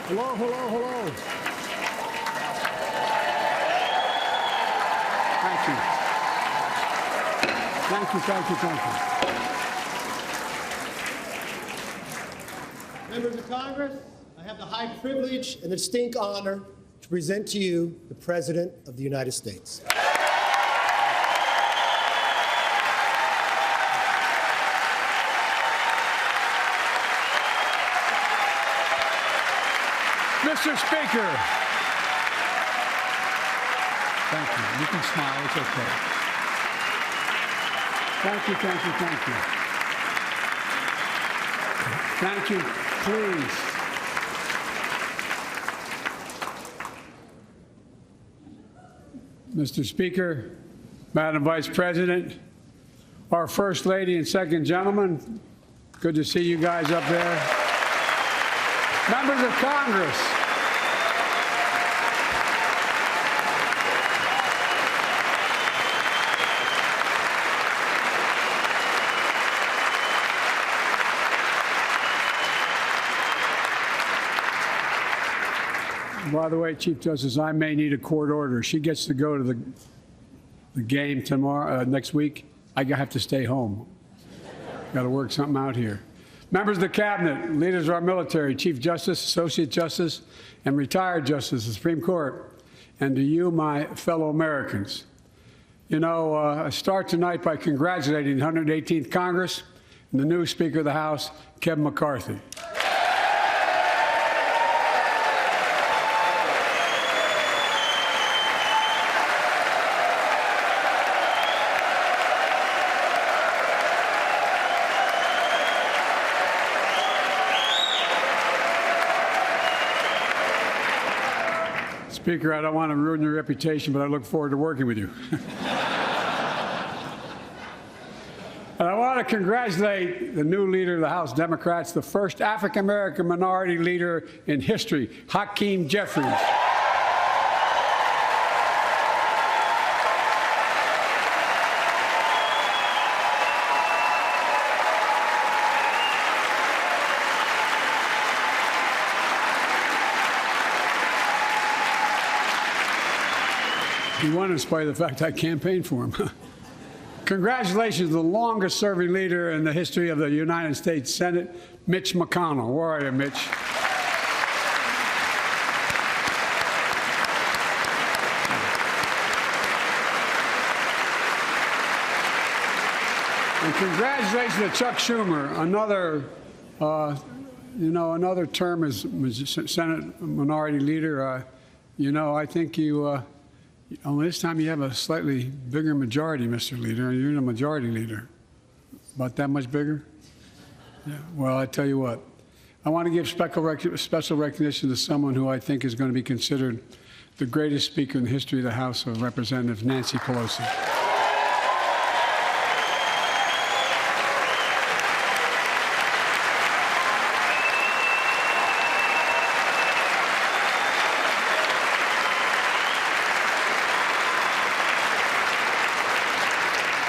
Hello, hello, hello. Thank you. Thank you, thank you, thank you. Members of Congress, I have the high privilege and distinct honor to present to you the President of the United States. Mr. Speaker. Thank you. You can smile. It's okay. Thank you, thank you, thank you. Thank you. Please. Mr. Speaker, Madam Vice President, our First Lady and Second Gentleman, good to see you guys up there. Members of Congress, by the way, Chief Justice, I may need a court order. She gets to go to the game tomorrow, next week. I have to stay home. Got to work something out here. Members of the Cabinet, leaders of our military, Chief Justice, Associate Justice, and retired Justice of the Supreme Court, and to you, my fellow Americans. You know, I start tonight by congratulating the 118th Congress and the new Speaker of the House, Kevin McCarthy. Speaker, I don't want to ruin your reputation, but I look forward to working with you. And I want to congratulate the new leader of the House Democrats, the first African-American minority leader in history, Hakeem Jeffries. He won in spite of the fact I campaigned for him. Congratulations to the longest-serving leader in the history of the United States Senate, Mitch McConnell. Where are you, Mitch? And congratulations to Chuck Schumer, another term as Senate Minority Leader. I think you. Only this time you have a slightly bigger majority, Mr. Leader, and you're the majority leader. About that much bigger? Yeah. Well, I tell you what, I want to give special recognition to someone who I think is going to be considered the greatest speaker in the history of the House of Representatives, Nancy Pelosi.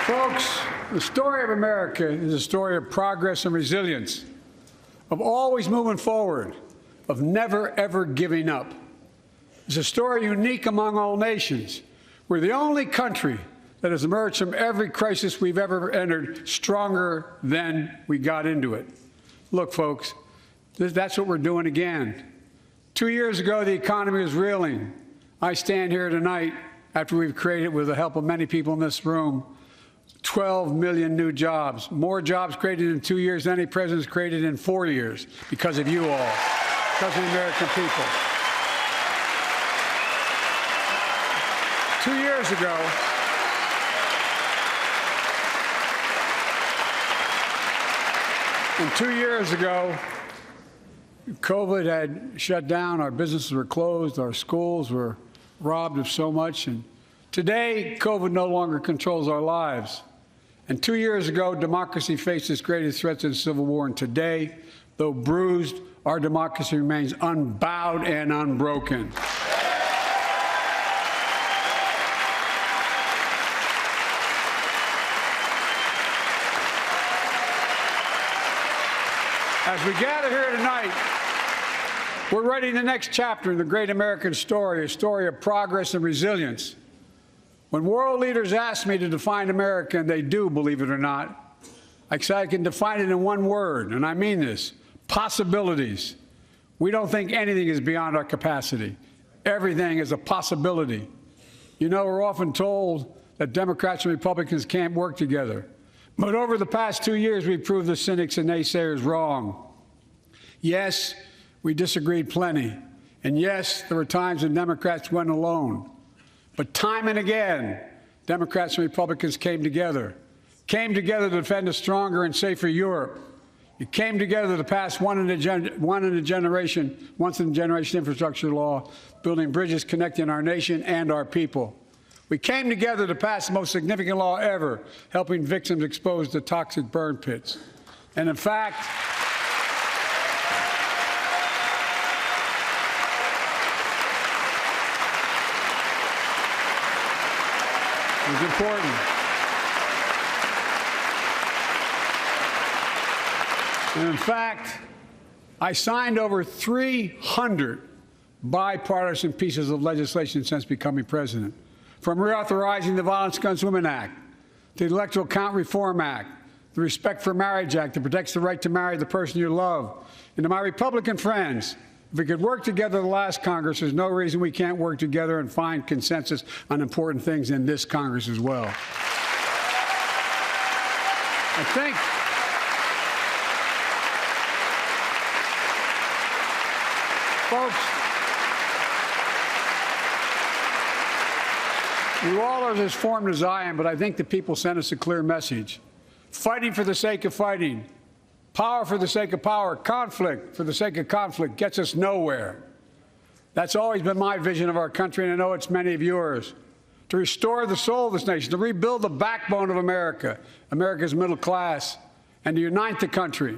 Folks, the story of America is a story of progress and resilience, of always moving forward, of never, ever giving up. It's a story unique among all nations. We're the only country that has emerged from every crisis we've ever entered stronger than we got into it. Look, folks, that's what we're doing again. 2 years ago, the economy was reeling. I stand here tonight after we've created, with the help of many people in this room, 12 million new jobs, more jobs created in 2 years than any president's created in 4 years, because of you all, because of the American people. 2 years ago, and 2 years ago, COVID had shut down, our businesses were closed, our schools were robbed of so much, and today, COVID no longer controls our lives. And 2 years ago, democracy faced its greatest threats in the Civil War. And today, though bruised, our democracy remains unbowed and unbroken. As we gather here tonight, We're writing the next chapter in the great American story, a story of progress and resilience. When world leaders ask me to define America, and they do, believe it or not, I can define it in one word, and I mean this: possibilities. We don't think anything is beyond our capacity. Everything is a possibility. You know, we're often told that Democrats and Republicans can't work together. But over the past 2 years, we've proved the cynics and naysayers wrong. Yes, we disagreed plenty. And yes, there were times when Democrats went alone. But time and again, Democrats and Republicans came together to defend a stronger and safer Europe. It came together to pass once in a generation infrastructure law, building bridges connecting our nation and our people. We came together to pass the most significant law ever, helping victims exposed to toxic burn pits. And in fact, it was important. And in fact, I signed over 300 bipartisan pieces of legislation since becoming president, from reauthorizing the Violence Against Women Act, to the Electoral Count Reform Act, the Respect for Marriage Act that protects the right to marry the person you love. And to my Republican friends, if we could work together the last Congress, there's no reason we can't work together and find consensus on important things in this Congress as well. I think folks, you all are as formed as I am, but I think the people sent us a clear message. Fighting for the sake of fighting, power for the sake of power, conflict for the sake of conflict gets us nowhere. That's always been my vision of our country, and I know it's many of yours. To restore the soul of this nation, to rebuild the backbone of America, America's middle class, and to unite the country.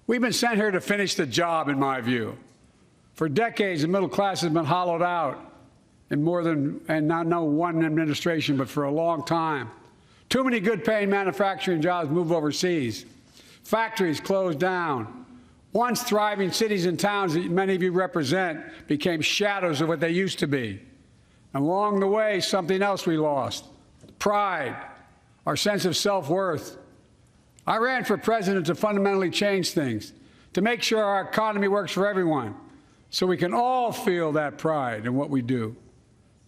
We've been sent here to finish the job, in my view. For decades, the middle class has been hollowed out in more than, and not one administration, but for a long time. Too many good-paying manufacturing jobs move overseas. Factories closed down. Once thriving cities and towns that many of you represent became shadows of what they used to be. And along the way, something else we lost: pride, our sense of self-worth. I ran for president to fundamentally change things, to make sure our economy works for everyone, so we can all feel that pride in what we do.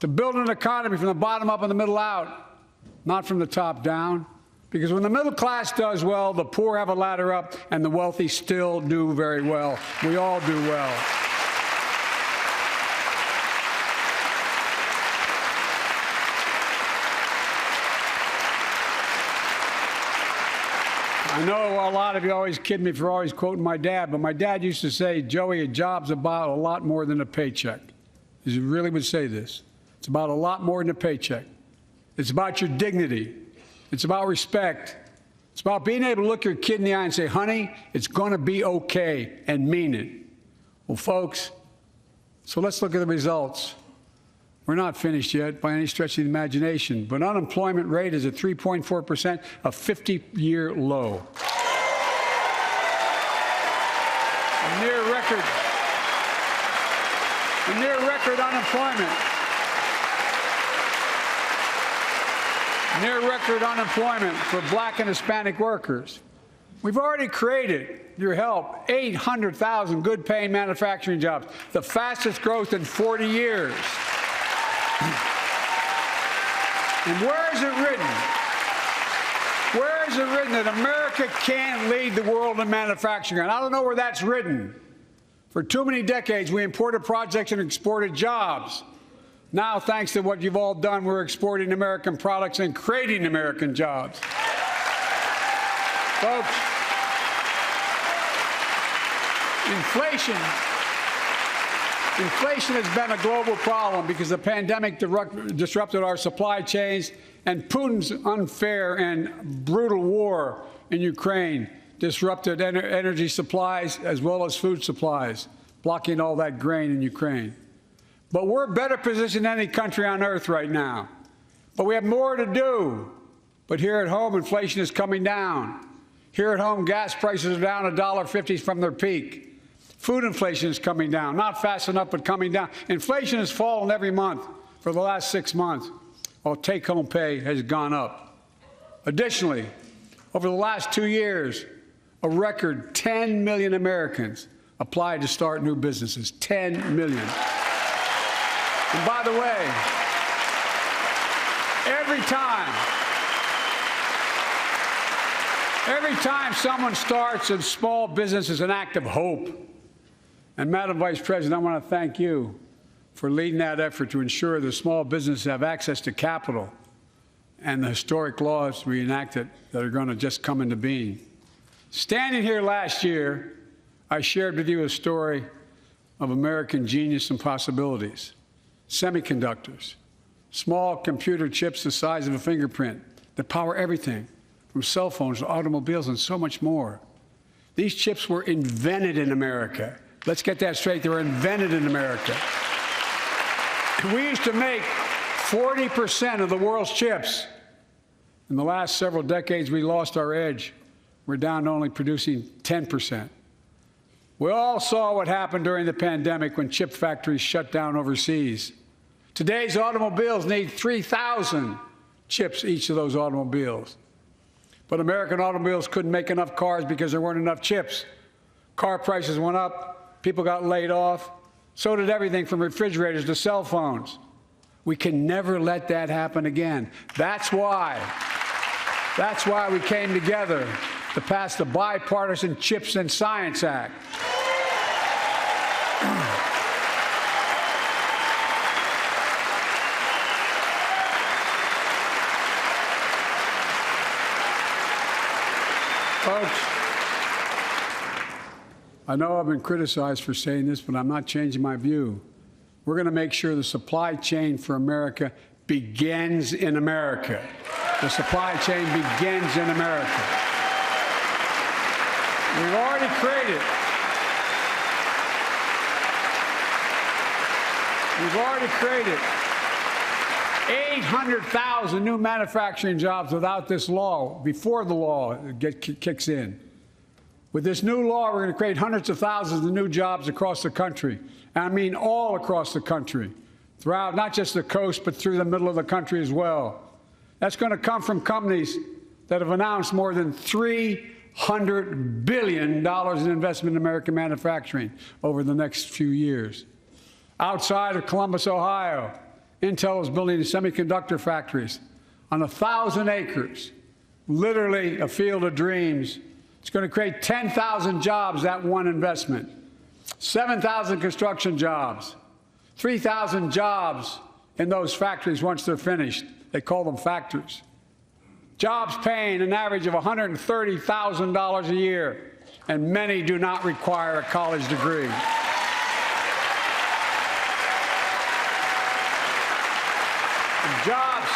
To build an economy from the bottom up and the middle out, not from the top down. Because when the middle class does well, the poor have a ladder up, and the wealthy still do very well. We all do well. I know a lot of you always kid me for always quoting my dad, but my dad used to say, "Joey, a job's about a lot more than a paycheck." He really would say this. It's about a lot more than a paycheck. It's about your dignity. It's about respect. It's about being able to look your kid in the eye and say, "Honey, it's going to be okay," and mean it. Well, folks, so let's look at the results. We're not finished yet by any stretch of the imagination, but unemployment rate is at 3.4%, a 50-year low. A near record unemployment. Near record unemployment for Black and Hispanic workers. We've already created, your help, 800,000 good-paying manufacturing jobs, the fastest growth in 40 years. And where is it written? Where is it written that America can't lead the world in manufacturing? And I don't know where that's written. For too many decades, we imported projects and exported jobs. Now, thanks to what you've all done, we're exporting American products and creating American jobs. Folks, Inflation has been a global problem because the pandemic disrupted our supply chains, and Putin's unfair and brutal war in Ukraine disrupted energy supplies as well as food supplies, blocking all that grain in Ukraine. But we're better positioned than any country on earth right now. But we have more to do. But here at home, inflation is coming down. Here at home, gas prices are down $1.50 from their peak. Food inflation is coming down, not fast enough, but coming down. Inflation has fallen every month for the last 6 months, while take-home pay has gone up. Additionally, over the last 2 years, a record 10 million Americans applied to start new businesses. 10 million. And by the way, every time someone starts a small business is an act of hope. And Madam Vice President, I want to thank you for leading that effort to ensure that small businesses have access to capital and the historic laws we enacted that are going to just come into being. Standing here last year, I shared with you a story of American genius and possibilities. Semiconductors, small computer chips the size of a fingerprint that power everything, from cell phones to automobiles and so much more. These chips were invented in America. Let's get that straight. They were invented in America. We used to make 40% of the world's chips. In the last several decades, we lost our edge. We're down to only producing 10%. We all saw what happened during the pandemic when chip factories shut down overseas. Today's automobiles need 3,000 chips, each of those automobiles. But American automobiles couldn't make enough cars because there weren't enough chips. Car prices went up. People got laid off. So did everything from refrigerators to cell phones. We can never let that happen again. That's why we came together to pass the Bipartisan Chips and Science Act. Folks, I know I've been criticized for saying this, but I'm not changing my view. We're going to make sure the supply chain for America begins in America. The supply chain begins in America. We've already created 800,000 new manufacturing jobs without this law, before the law kicks in. With this new law, we're going to create hundreds of thousands of new jobs across the country. And I mean all across the country, throughout not just the coast, but through the middle of the country as well. That's going to come from companies that have announced more than $300 billion in investment in American manufacturing over the next few years. Outside of Columbus, Ohio, Intel is building semiconductor factories on 1,000 acres, literally a field of dreams. It's going to create 10,000 jobs, that one investment, 7,000 construction jobs, 3,000 jobs in those factories once they're finished. They call them factories. Jobs paying an average of $130,000 a year, and many do not require a college degree. Jobs.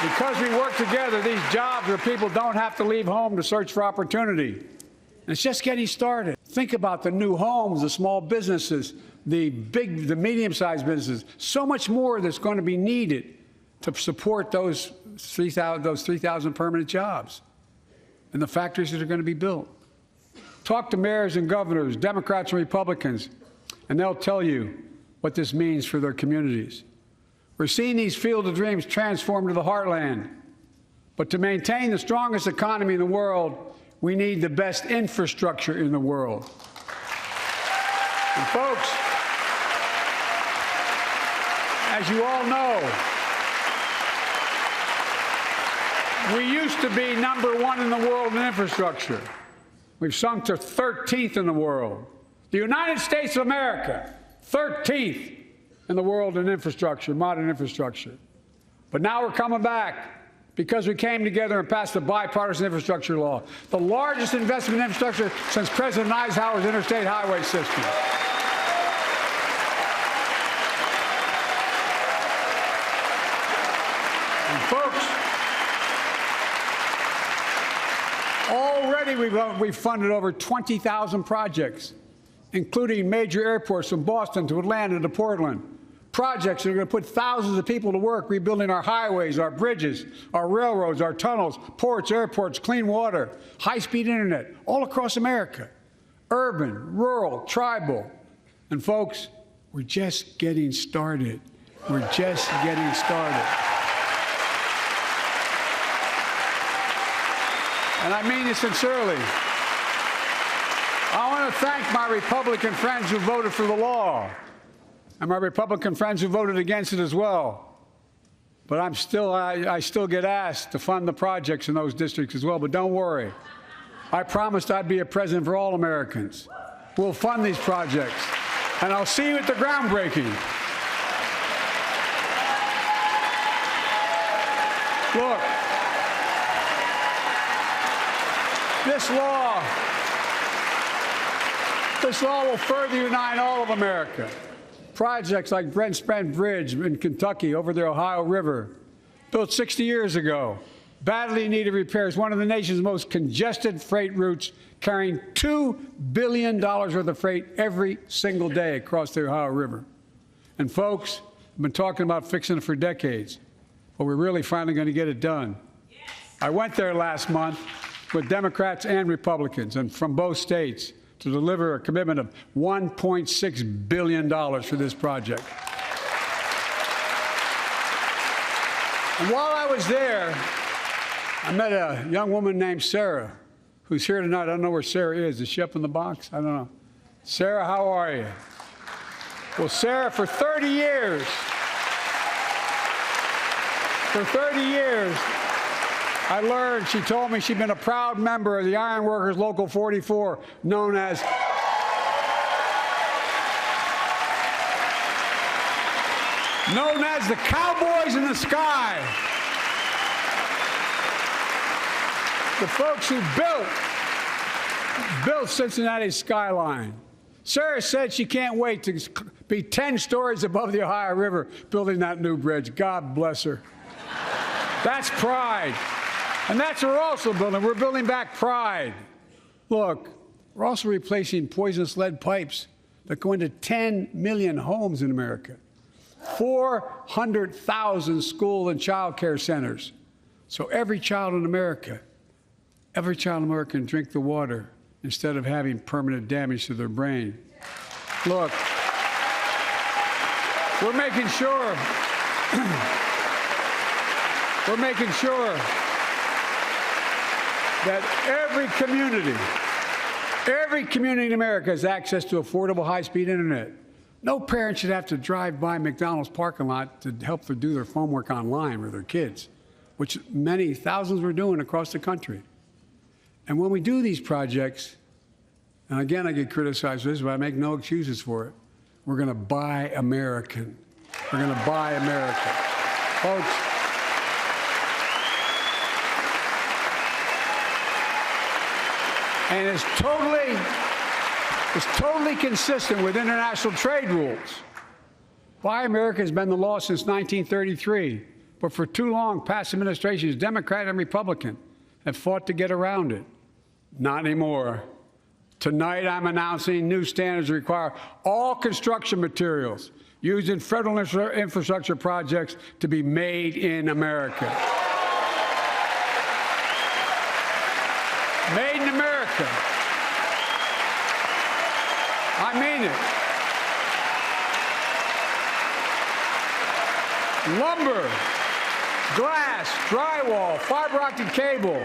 Because we work together, these jobs where people don't have to leave home to search for opportunity. And it's just getting started. Think about the new homes, the small businesses, the medium-sized businesses. So much more that's going to be needed to support those 3,000 permanent jobs and the factories that are going to be built. Talk to mayors and governors, Democrats and Republicans, and they'll tell you what this means for their communities. We're seeing these field of dreams transform to the heartland. But to maintain the strongest economy in the world, we need the best infrastructure in the world. And folks, as you all know, we used to be #1 in the world in infrastructure. We've sunk to 13th in the world. The United States of America, 13th in the world in infrastructure, modern infrastructure. But now we're coming back because we came together and passed the bipartisan infrastructure law, the largest investment in infrastructure since President Eisenhower's interstate highway system. And folks, already we've funded over 20,000 projects, including major airports from Boston to Atlanta to Portland, Projects that are going to put thousands of people to work rebuilding our highways, our bridges, our railroads, our tunnels, ports, airports, clean water, high-speed internet, all across America. Urban, rural, tribal. And folks, we're just getting started. We're just getting started. And I mean it sincerely. I want to thank my Republican friends who voted for the law, and my Republican friends who voted against it as well. But I still get asked to fund the projects in those districts as well. But don't worry. I promised I'd be a president for all Americans. We'll fund these projects. And I'll see you at the groundbreaking. Look, this law will further unite all of America. Projects like Brent Spence Bridge in Kentucky over the Ohio River, built 60 years ago, badly needed repairs, one of the nation's most congested freight routes, carrying $2 billion worth of freight every single day across the Ohio River. And folks, I've been talking about fixing it for decades, but we're really finally going to get it done. Yes. I went there last month with Democrats and Republicans, and from both states, to deliver a commitment of $1.6 billion for this project. And while I was there, I met a young woman named Sarah, who's here tonight. I don't know where Sarah is. Is she up in the box? I don't know. Sarah, how are you? Well, Sarah, for 30 years, I learned, she told me she'd been a proud member of the Iron Workers Local 44, known as the Cowboys in the Sky. The folks who built Cincinnati's skyline. Sarah said she can't wait to be 10 stories above the Ohio River building that new bridge. God bless her. That's pride. And that's what we're also building. We're building back pride. Look, we're also replacing poisonous lead pipes that go into 10 million homes in America, 400,000 school and child care centers. So every child in America can drink the water instead of having permanent damage to their brain. Look, we're making sure that every community in America has access to affordable high-speed internet. No parent should have to drive by McDonald's parking lot to help them do their homework online with their kids, which many thousands were doing across the country. And when we do these projects, and again, I get criticized for this, but I make no excuses for it, we're going to buy American. We're going to buy America. Folks, and it's totally consistent with international trade rules. Buy America has been the law since 1933, but for too long, past administrations, Democrat and Republican, have fought to get around it. Not anymore. Tonight, I'm announcing new standards that require all construction materials used in federal infrastructure projects to be made in America. Made in America. I mean it. Lumber, glass, drywall, fiber optic cable.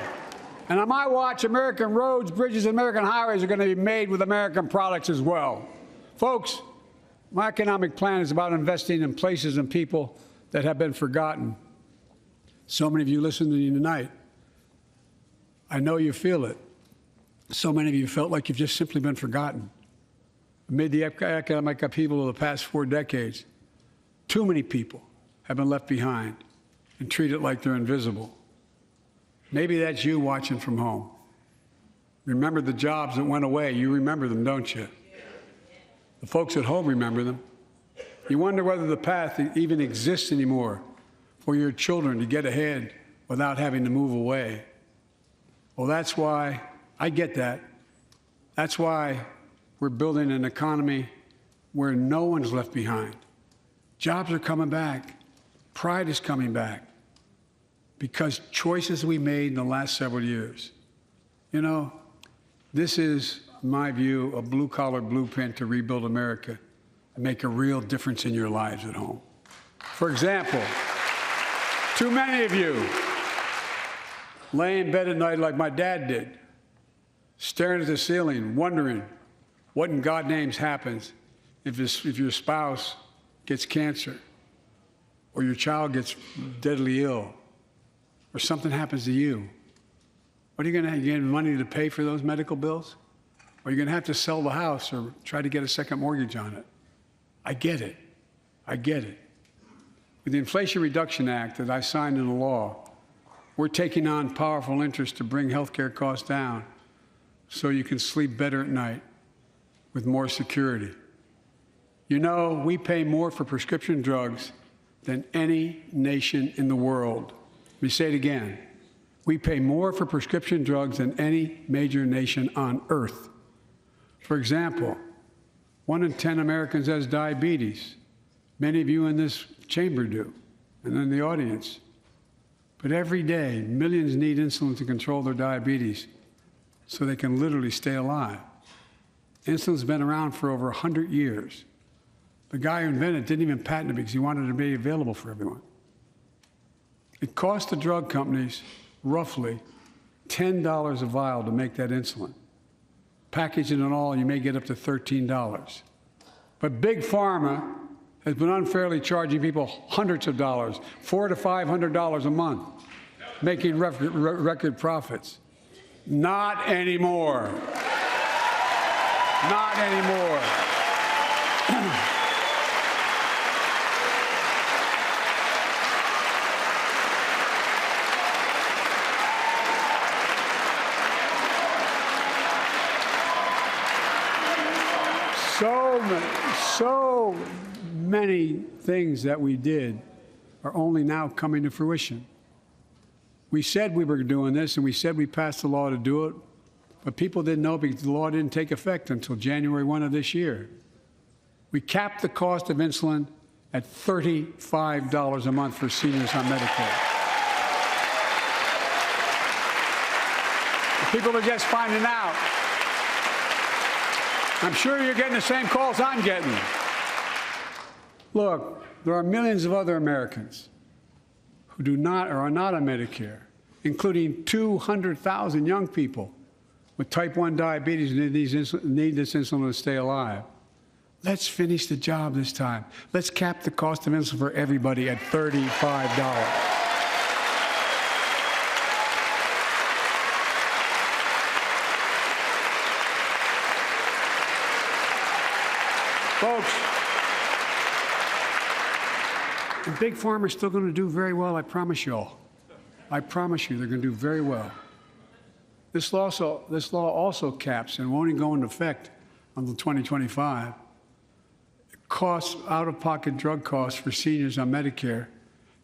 And on my watch, American roads, bridges, and American highways are going to be made with American products as well. Folks, my economic plan is about investing in places and people that have been forgotten. So many of you listening to me tonight, I know you feel it. So many of you felt like you've just simply been forgotten. Amid the economic upheaval of the past 4 decades, too many people have been left behind and treated like they're invisible. Maybe that's you watching from home. Remember the jobs that went away. You remember them, don't you? The folks at home remember them. You wonder whether the path even exists anymore for your children to get ahead without having to move away. Well, that's why I get that. That's why we're building an economy where no one's left behind. Jobs are coming back. Pride is coming back because choices we made in the last several years. You know, this is, in my view, a blue-collar blueprint to rebuild America and make a real difference in your lives at home. For example, too many of you lay in bed at night like my dad did, staring at the ceiling, wondering what in God's name happens if your spouse gets cancer, or your child gets deadly ill, or something happens to you. What are you going to have? You get money to pay for those medical bills? Or are you going to have to sell the house or try to get a second mortgage on it? I get it. I get it. With the Inflation Reduction Act that I signed into law, we're taking on powerful interests to bring health care costs down so you can sleep better at night with more security. You know, we pay more for prescription drugs than any nation in the world. Let me say it again. We pay more for prescription drugs than any major nation on earth. For example, 1 in 10 Americans has diabetes. Many of you in this chamber do, and in the audience. But every day, millions need insulin to control their diabetes so they can literally stay alive. Insulin's been around for over 100 years. The guy who invented it didn't even patent it because he wanted it to be available for everyone. It costs the drug companies roughly $10 a vial to make that insulin. Packaging and all, you may get up to $13. But Big Pharma has been unfairly charging people hundreds of dollars, $400 to $500 a month, making record profits. Not anymore. Not anymore. So many things that we did are only now coming to fruition. We said we were doing this, and we said we passed the law to do it, but people didn't know because the law didn't take effect until January 1 of this year. We capped the cost of insulin at $35 a month for seniors on Medicare. People are just finding out. I'm sure you're getting the same calls I'm getting. Look, there are millions of other Americans who do not or are not on Medicare, including 200,000 young people with type 1 diabetes who need this insulin to stay alive. Let's finish the job this time. Let's cap the cost of insulin for everybody at $35. Folks, and Big Pharma is still going to do very well, I promise you all. I promise you they're going to do very well. This law also caps and won't even go into effect until 2025. It costs out-of-pocket drug costs for seniors on Medicare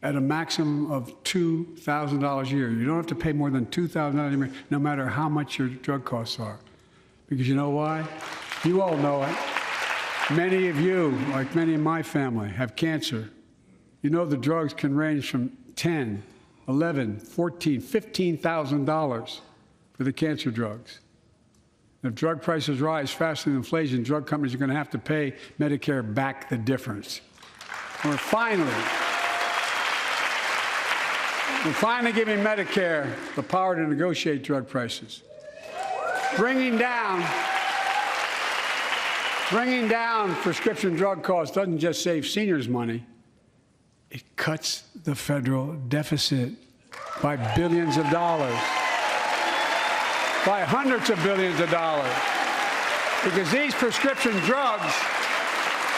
at a maximum of $2,000 a year. You don't have to pay more than $2,000 a year, no matter how much your drug costs are. Because you know why? You all know it. Many of you, like many in my family, have cancer. You know the drugs can range from $10,000, $11,000, $14,000, $15,000 for the cancer drugs. If drug prices rise faster than inflation, drug companies are going to have to pay Medicare back the difference. We're finally giving Medicare the power to negotiate drug prices. Bringing down prescription drug costs doesn't just save seniors money, it cuts the federal deficit by billions of dollars, by hundreds of billions of dollars, because these prescription drugs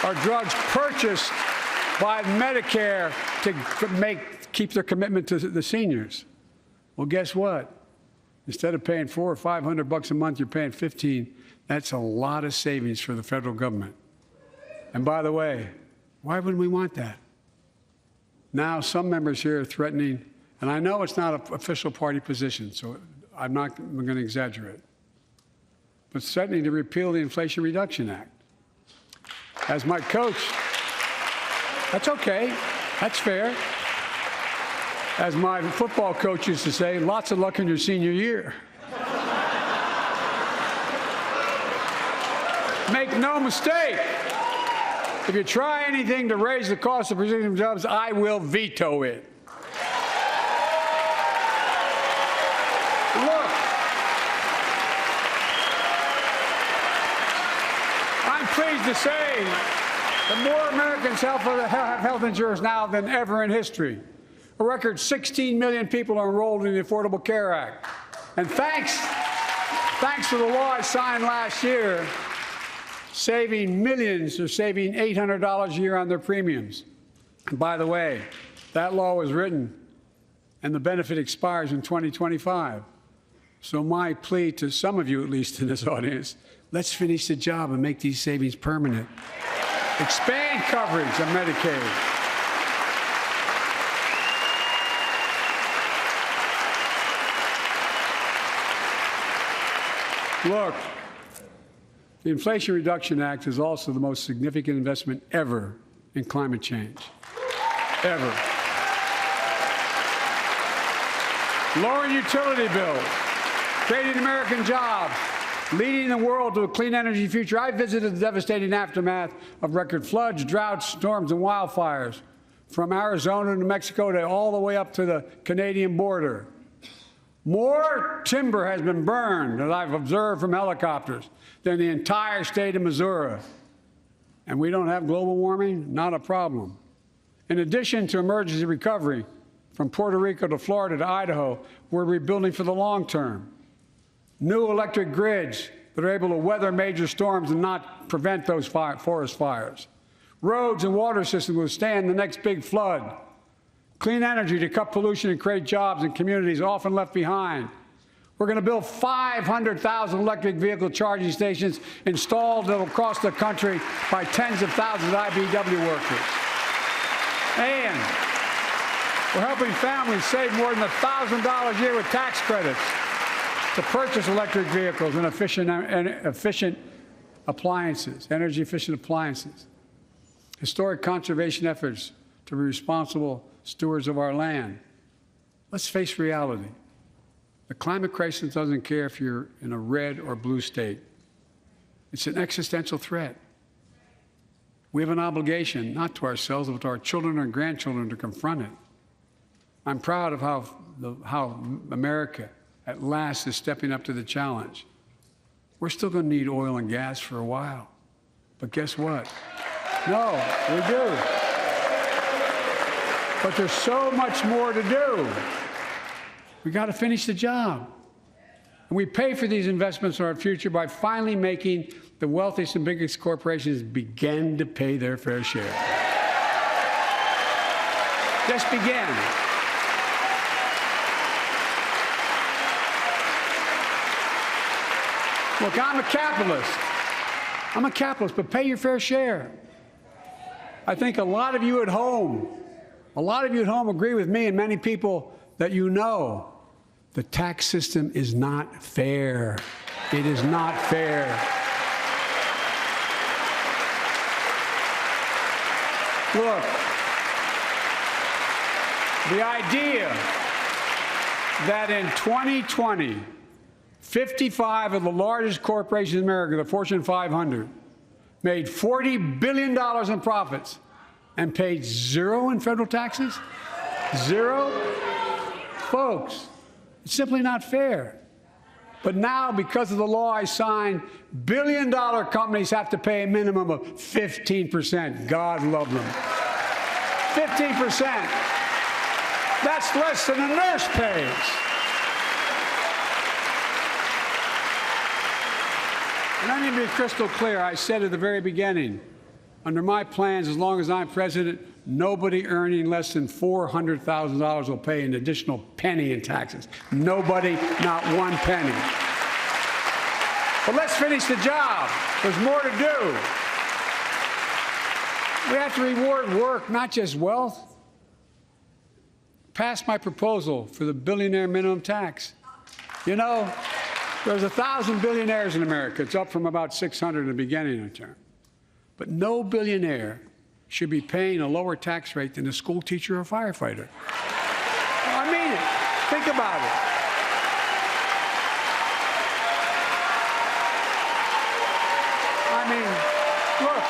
are drugs purchased by Medicare to keep their commitment to the seniors. Well, guess what? Instead of paying $400 or $500 a month, you're paying $15. That's a lot of savings for the federal government. And by the way, why wouldn't we want that? Now, some members here are threatening, and I know it's not an official party position, so I'm going to exaggerate, but threatening to repeal the Inflation Reduction Act. As my coach That's okay. That's fair. As my football coach used to say, lots of luck in your senior year. Make no mistake, if you try anything to raise the cost of producing jobs, I will veto it. Look, I'm pleased to say that more Americans have health insurance now than ever in history. A record 16 million people are enrolled in the Affordable Care Act. And thanks to the law I signed last year, saving millions are saving $800 a year on their premiums. And by the way, that law was written and the benefit expires in 2025. So my plea to some of you, at least in this audience, let's finish the job and make these savings permanent. Expand coverage of Medicaid. Look, the Inflation Reduction Act is also the most significant investment ever in climate change. Ever. Lowering utility bills, creating American jobs, leading the world to a clean energy future. I visited the devastating aftermath of record floods, droughts, storms, and wildfires from Arizona to Mexico to all the way up to the Canadian border. More timber has been burned, as I've observed from helicopters, than the entire state of Missouri. And we don't have global warming? Not a problem. In addition to emergency recovery, from Puerto Rico to Florida to Idaho, we're rebuilding for the long term. New electric grids that are able to weather major storms and not prevent those forest fires. Roads and water systems withstand the next big flood. Clean energy to cut pollution and create jobs in communities often left behind. We're going to build 500,000 electric vehicle charging stations installed across the country by tens of thousands of IBEW workers. And we're helping families save more than $1,000 a year with tax credits to purchase electric vehicles and efficient appliances, energy-efficient appliances. Historic conservation efforts to be responsible stewards of our land. Let's face reality. The climate crisis doesn't care if you're in a red or blue state. It's an existential threat. We have an obligation, not to ourselves, but to our children and grandchildren, to confront it. I'm proud of how America, at last, is stepping up to the challenge. We're still going to need oil and gas for a while. But guess what? No, we do. But there's so much more to do. We got to finish the job. And we pay for these investments in our future by finally making the wealthiest and biggest corporations begin to pay their fair share. Just begin. Look, I'm a capitalist. I'm a capitalist, but pay your fair share. I think a lot of you at home agree with me and many people that you know. The tax system is not fair. It is not fair. Look, the idea that in 2020, 55 of the largest corporations in America, the Fortune 500, made $40 billion in profits and paid zero in federal taxes? Zero? Folks, it's simply not fair. But now, because of the law I signed, billion-dollar companies have to pay a minimum of 15%. God love them. 15%. That's less than a nurse pays. And let me be crystal clear. I said at the very beginning, under my plans, as long as I'm president, nobody earning less than $400,000 will pay an additional penny in taxes. Nobody, not one penny. But let's finish the job. There's more to do. We have to reward work, not just wealth. Pass my proposal for the billionaire minimum tax. You know, there's 1,000 billionaires in America. It's up from about 600 in the beginning of the term. But no billionaire should be paying a lower tax rate than a school teacher or firefighter. I mean it. Think about it. I mean, look.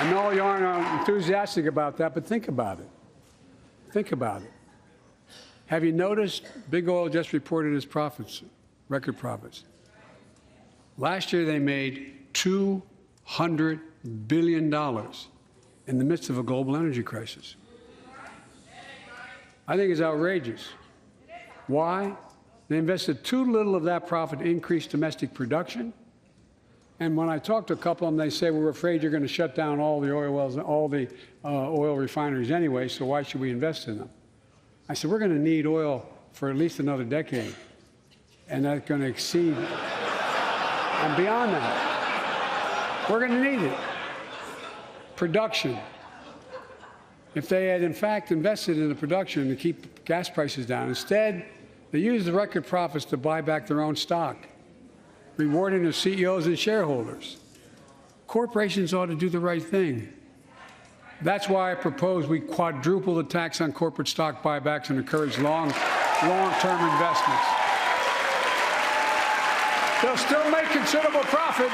I know you aren't enthusiastic about that, but think about it. Think about it. Have you noticed Big Oil just reported its profits, record profits? Last year they made $200 billion in the midst of a global energy crisis. I think it's outrageous. Why? They invested too little of that profit to increase domestic production. And when I talk to a couple of them, they say, we're afraid you're going to shut down all the oil wells, all the oil refineries anyway, so why should we invest in them? I said, we're going to need oil for at least another decade, and that's going to exceed and beyond that. We're going to need it. Production. If they had, in fact, invested in the production to keep gas prices down, instead, they used the record profits to buy back their own stock, rewarding their CEOs and shareholders. Corporations ought to do the right thing. That's why I propose we quadruple the tax on corporate stock buybacks and encourage long-term investments. They'll still make considerable profit.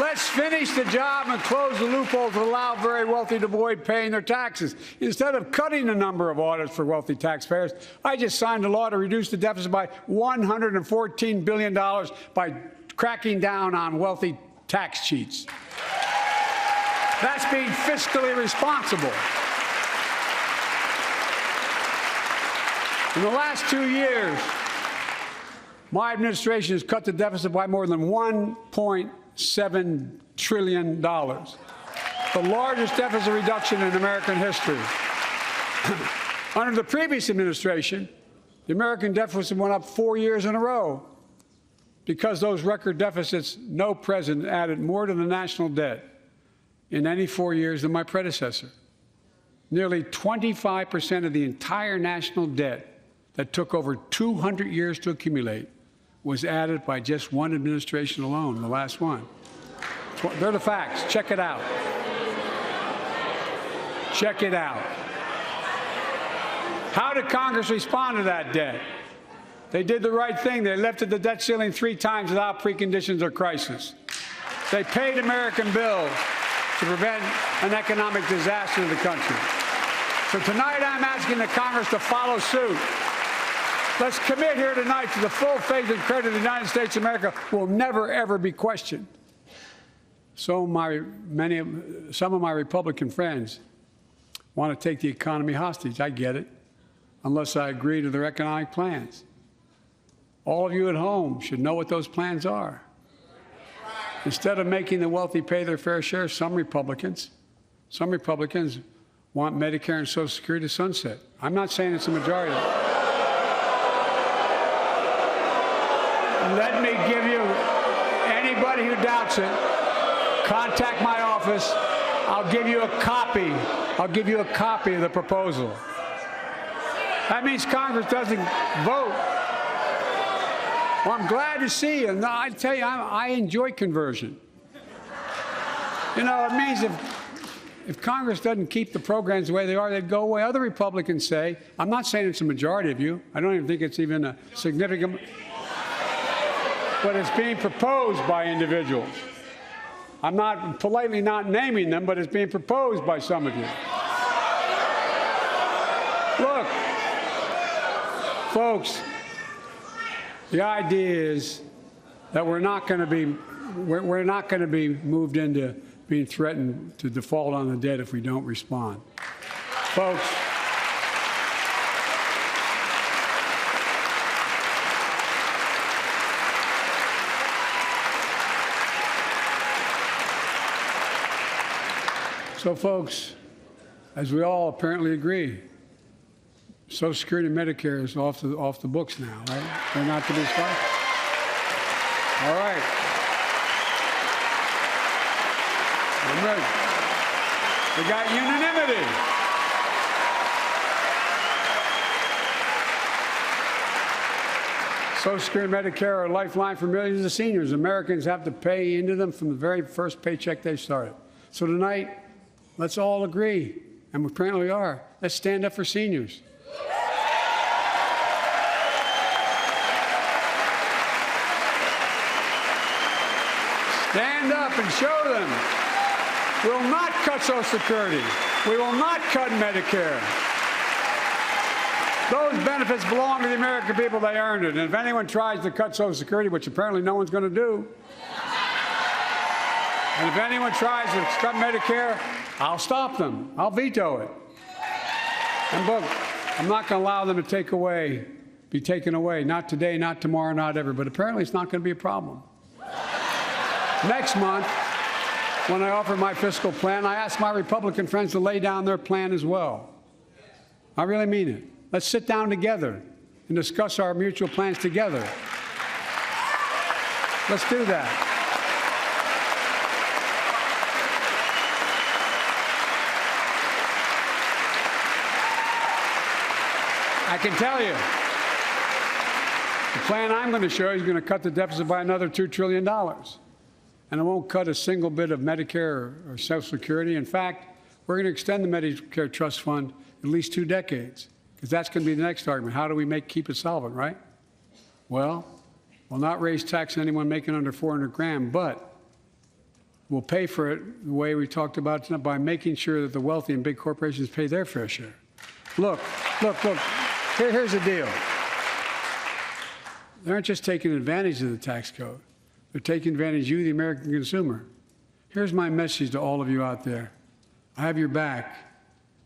Let's finish the job and close the loophole to allow very wealthy to avoid paying their taxes. Instead of cutting the number of audits for wealthy taxpayers, I just signed a law to reduce the deficit by $114 billion by cracking down on wealthy tax cheats. That's being fiscally responsible. In the last 2 years, my administration has cut the deficit by more than $1.7 trillion, the largest deficit reduction in American history. Under the previous administration, the American deficit went up 4 years in a row. Because those record deficits, no president added more to the national debt in any 4 years than my predecessor. Nearly 25% of the entire national debt that took over 200 years to accumulate was added by just one administration alone, the last one. They're the facts. Check it out. Check it out. How did Congress respond to that debt? They did the right thing. They lifted the debt ceiling 3 times without preconditions or crisis. They paid American bills to prevent an economic disaster in the country. So tonight I'm asking the Congress to follow suit. Let's commit here tonight to the full faith and credit of the United States of America will never, ever be questioned. So some of my Republican friends want to take the economy hostage. I get it, unless I agree to their economic plans. All of you at home should know what those plans are. Instead of making the wealthy pay their fair share, some Republicans want Medicare and Social Security to sunset. I'm not saying it's a majority. Let me give you, anybody who doubts it, contact my office. I'll give you a copy. I'll give you a copy of the proposal. That means Congress doesn't vote. Well, I'm glad to see you. No, I tell you, I enjoy conversion. You know, it means if Congress doesn't keep the programs the way they are, they'd go away. Other Republicans say, I'm not saying it's a majority of you. I don't even think it's even a significant, but it's being proposed by individuals. I'm not politely not naming them, but it's being proposed by some of you. Look, folks, the idea is that we're not going to be moved into being threatened to default on the debt if we don't respond. Folks, as we all apparently agree, Social Security and Medicare is off the books now, right? They're not to be spent. All right. I'm ready. We got unanimity. Social Security and Medicare are a lifeline for millions of seniors. Americans have to pay into them from the very first paycheck they started. So tonight, let's all agree, and we apparently are, let's stand up for seniors. Stand up and show them. We will not cut Social Security. We will not cut Medicare. Those benefits belong to the American people. They earned it. And if anyone tries to cut Social Security, which apparently no one's going to do, and if anyone tries to cut Medicare, I'll stop them. I'll veto it. And look, I'm not going to allow them to be taken away. Not today, not tomorrow, not ever. But apparently it's not going to be a problem. Next month, when I offer my fiscal plan, I ask my Republican friends to lay down their plan as well. I really mean it. Let's sit down together and discuss our mutual plans together. Let's do that. I can tell you, the plan I'm going to show you is going to cut the deficit by another $2 trillion. And it won't cut a single bit of Medicare or Social Security. In fact, we're going to extend the Medicare Trust Fund at least 2 decades, because that's going to be the next argument. How do we keep it solvent, right? Well, we'll not raise tax on anyone making under 400 grand, but we'll pay for it the way we talked about tonight, by making sure that the wealthy and big corporations pay their fair share. Look. Here's the deal. They aren't just taking advantage of the tax code. They're taking advantage of you, the American consumer. Here's my message to all of you out there. I have your back.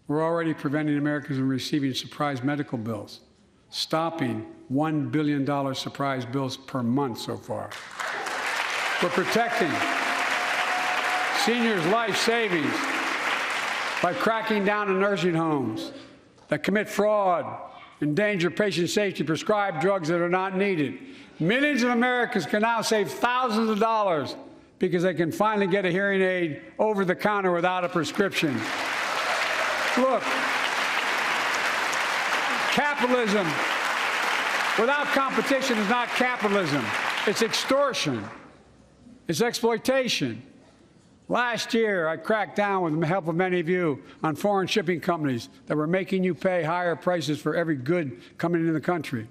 We're already preventing Americans from receiving surprise medical bills, stopping $1 billion surprise bills per month so far. We're protecting seniors' life savings by cracking down on nursing homes that commit fraud, endanger patient safety, prescribe drugs that are not needed. Millions of Americans can now save thousands of dollars because they can finally get a hearing aid over the counter without a prescription. Look, capitalism without competition is not capitalism. It's extortion. It's exploitation. Last year, I cracked down with the help of many of you on foreign shipping companies that were making you pay higher prices for every good coming into the country.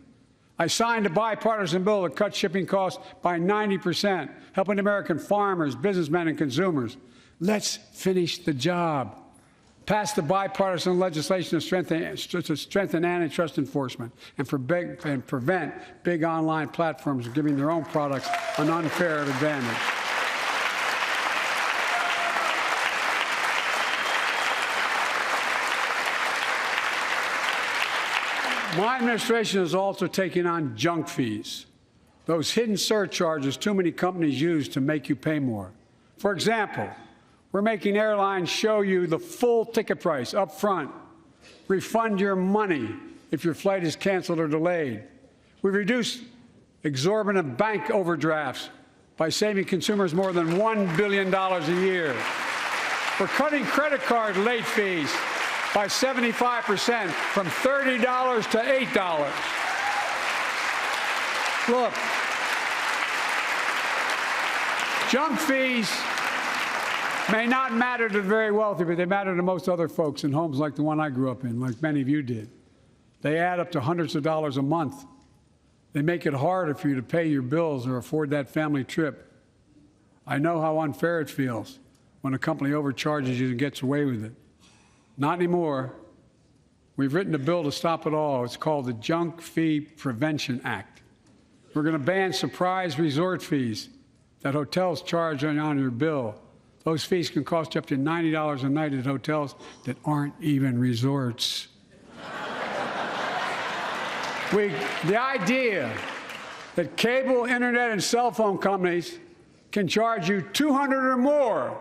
I signed a bipartisan bill that cut shipping costs by 90%, helping American farmers, businessmen, and consumers. Let's finish the job. Pass the bipartisan legislation to strengthen antitrust enforcement and prevent big online platforms from giving their own products an unfair advantage. My administration is also taking on junk fees, those hidden surcharges too many companies use to make you pay more. For example, we're making airlines show you the full ticket price up front, refund your money if your flight is canceled or delayed. We've reduced exorbitant bank overdrafts by saving consumers more than $1 billion a year. We're cutting credit card late fees by 75%, from $30 to $8. Look, junk fees may not matter to the very wealthy, but they matter to most other folks in homes like the one I grew up in, like many of you did. They add up to hundreds of dollars a month. They make it harder for you to pay your bills or afford that family trip. I know how unfair it feels when a company overcharges you and gets away with it. Not anymore. We've written a bill to stop it all. It's called the Junk Fee Prevention Act. We're going to ban surprise resort fees that hotels charge on your bill. Those fees can cost you up to $90 a night at hotels that aren't even resorts. The idea that cable, internet, and cell phone companies can charge you $200 or more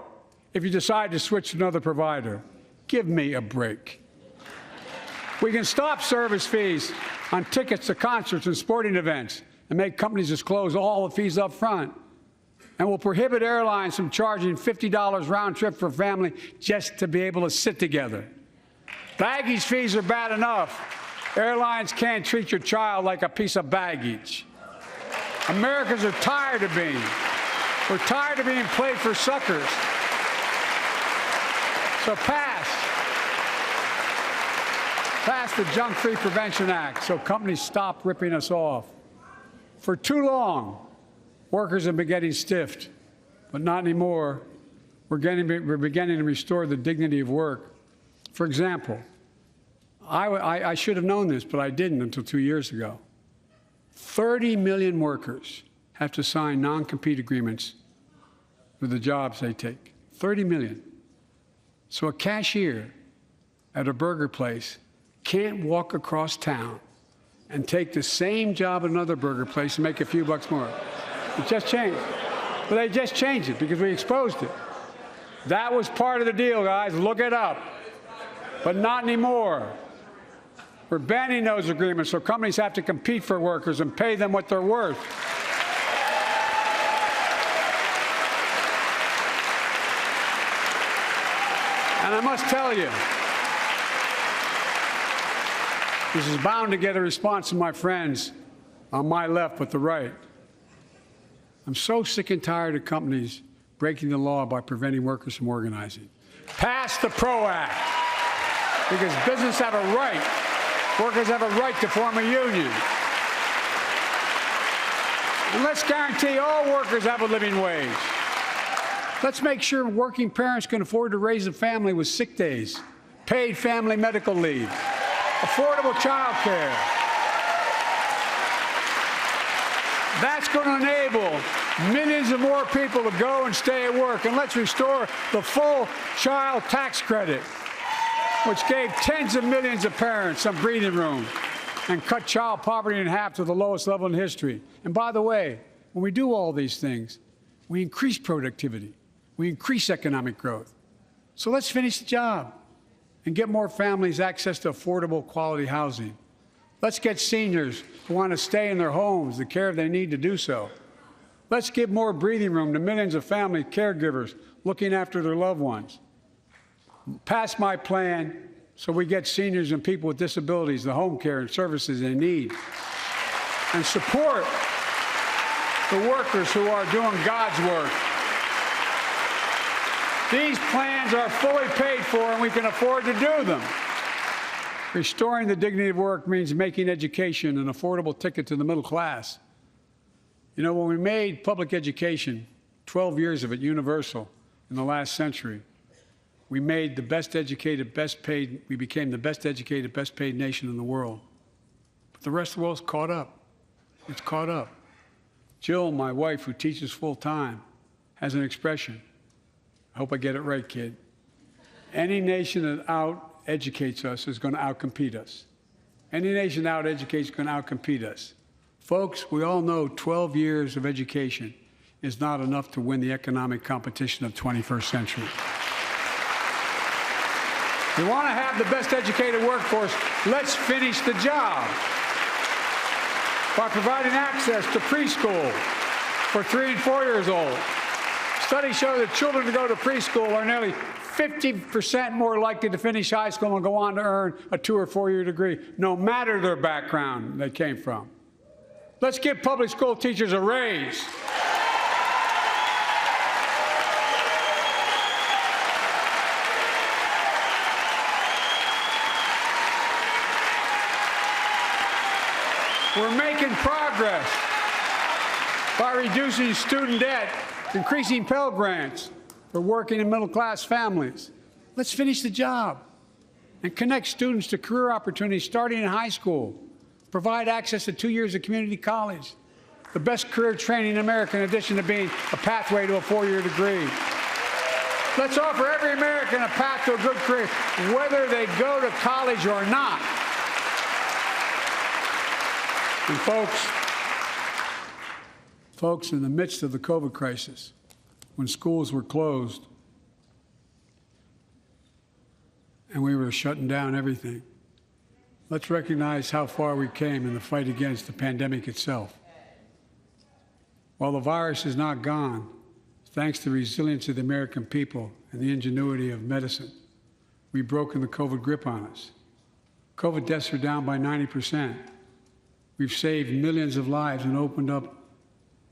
if you decide to switch to another provider. Give me a break. We can stop service fees on tickets to concerts and sporting events and make companies disclose all the fees up front. And we'll prohibit airlines from charging $50 round trip for a family just to be able to sit together. Baggage fees are bad enough. Airlines can't treat your child like a piece of baggage. Americans are tired of being. We're tired of being played for suckers. So pass the Junk-Free Prevention Act so companies stop ripping us off. For too long, workers have been getting stiffed, but not anymore. We're beginning to restore the dignity of work. For example, I should have known this, but I didn't until 2 years ago. 30 million workers have to sign non-compete agreements for the jobs they take. 30 million. So a cashier at a burger place can't walk across town and take the same job at another burger place and make a few bucks more. It just changed. But they just changed it because we exposed it. That was part of the deal, guys. Look it up. But not anymore. We're banning those agreements so companies have to compete for workers and pay them what they're worth. And I must tell you, this is bound to get a response from my friends on my left but the right. I'm so sick and tired of companies breaking the law by preventing workers from organizing. Pass the PRO Act, because businesses have a right, workers have a right to form a union. And let's guarantee all workers have a living wage. Let's make sure working parents can afford to raise a family with sick days, paid family medical leave, affordable child care. That's going to enable millions of more people to go and stay at work. And let's restore the full child tax credit, which gave tens of millions of parents some breathing room and cut child poverty in half to the lowest level in history. And by the way, when we do all these things, we increase productivity. We increase economic growth. So let's finish the job and get more families access to affordable, quality housing. Let's get seniors who want to stay in their homes the care they need to do so. Let's give more breathing room to millions of family caregivers looking after their loved ones. Pass my plan so we get seniors and people with disabilities the home care and services they need. And support the workers who are doing God's work. These plans are fully paid for and we can afford to do them. Restoring the dignity of work means making education an affordable ticket to the middle class. You know, when we made public education, 12 years of it, universal in the last century, we made the best educated, best paid, we became the best educated, best paid nation in the world. But the rest of the world's caught up. It's caught up. Jill, my wife, who teaches full time, has an expression. I hope I get it right, kid. Any nation that out-educates us is going to out-compete us. Any nation that out-educates is going to out-compete us. Folks, we all know 12 years of education is not enough to win the economic competition of the 21st century. We want to have the best educated workforce. Let's finish the job by providing access to preschool for 3 and 4 years old. Studies show that children who go to preschool are nearly 50% more likely to finish high school and go on to earn a 2 or 4 year degree, no matter their background they came from. Let's give public school teachers a raise. We're making progress by reducing student debt, increasing Pell Grants for working and middle-class families. Let's finish the job and connect students to career opportunities starting in high school. Provide access to 2 years of community college, the best career training in America in addition to being a pathway to a 4-year degree. Let's offer every American a path to a good career, whether they go to college or not. And folks, in the midst of the COVID crisis, when schools were closed and we were shutting down everything, let's recognize how far we came in the fight against the pandemic itself. While the virus is not gone, thanks to the resilience of the American people and the ingenuity of medicine, we've broken the COVID grip on us. COVID deaths are down by 90%. We've saved millions of lives and opened up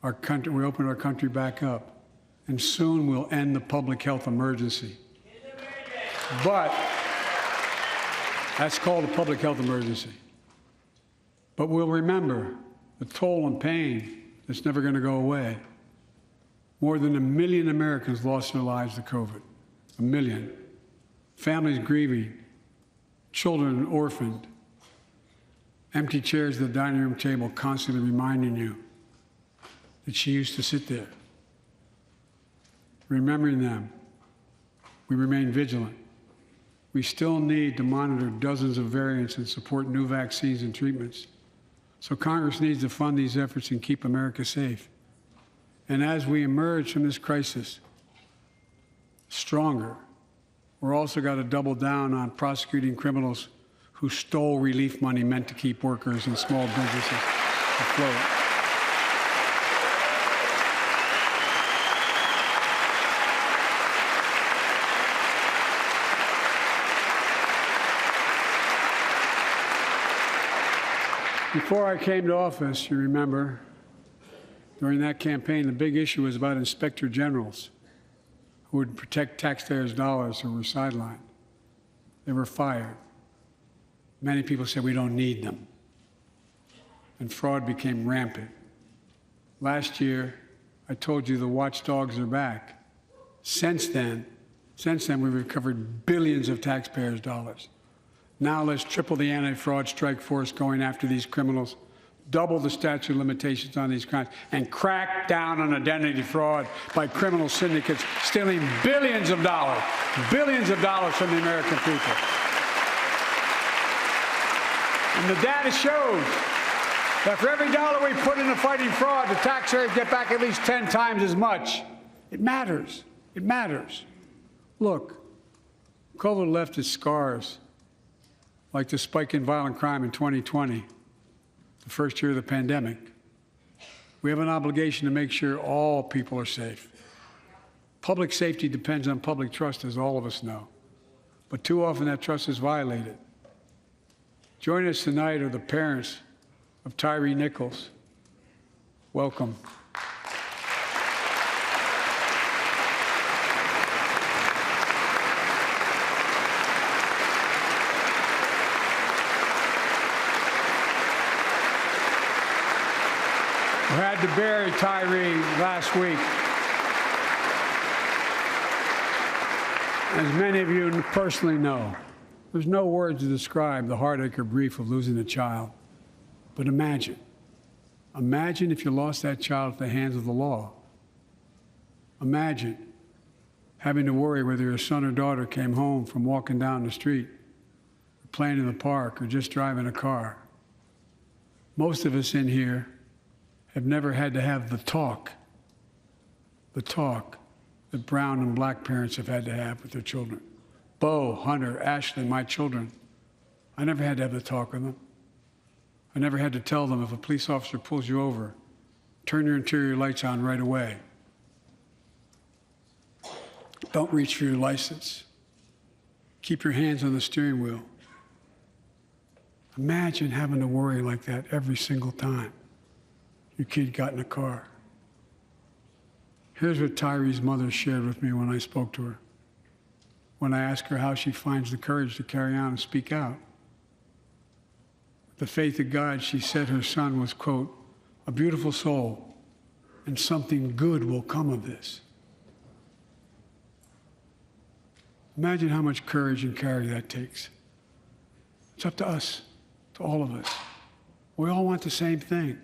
we opened our country back up, and soon we'll end the public health emergency. But that's called a public health emergency. But we'll remember the toll and pain that's never going to go away. More than 1 million Americans lost their lives to COVID. 1 million. Families grieving, children orphaned, empty chairs at the dining room table constantly reminding you that she used to sit there. Remembering them, we remain vigilant. We still need to monitor dozens of variants and support new vaccines and treatments. So Congress needs to fund these efforts and keep America safe. And as we emerge from this crisis stronger, we're also got to double down on prosecuting criminals who stole relief money meant to keep workers and small businesses afloat. Before I came to office, you remember, during that campaign, the big issue was about inspector generals who would protect taxpayers' dollars who were sidelined. They were fired. Many people said we don't need them. And fraud became rampant. Last year, I told you the watchdogs are back. Since then, we've recovered billions of taxpayers' dollars. Now let's triple the anti-fraud strike force going after these criminals, double the statute of limitations on these crimes, and crack down on identity fraud by criminal syndicates stealing billions of dollars from the American people. And the data shows that for every dollar we put into fighting fraud, the taxpayers get back at least 10 times as much. It matters. It matters. Look, COVID left its scars, like the spike in violent crime in 2020, the first year of the pandemic. We have an obligation to make sure all people are safe. Public safety depends on public trust, as all of us know. But too often that trust is violated. Joining us tonight are the parents of Tyree Nichols. Welcome. We had to bury Tyree last week. As many of you personally know, there's no words to describe the heartache or grief of losing a child. But imagine if you lost that child at the hands of the law. Imagine having to worry whether your son or daughter came home from walking down the street, or playing in the park, or just driving a car. Most of us in here have never had to have the talk that brown and black parents have had to have with their children. Bo, Hunter, Ashley, my children, I never had to have the talk with them. I never had to tell them if a police officer pulls you over, turn your interior lights on right away. Don't reach for your license. Keep your hands on the steering wheel. Imagine having to worry like that every single time your kid got in a car. Here's what Tyree's mother shared with me when I spoke to her. When I asked her how she finds the courage to carry on and speak out. With the faith of God, she said her son was, quote, a beautiful soul, and something good will come of this. Imagine how much courage and care that takes. It's up to us, to all of us. We all want the same thing.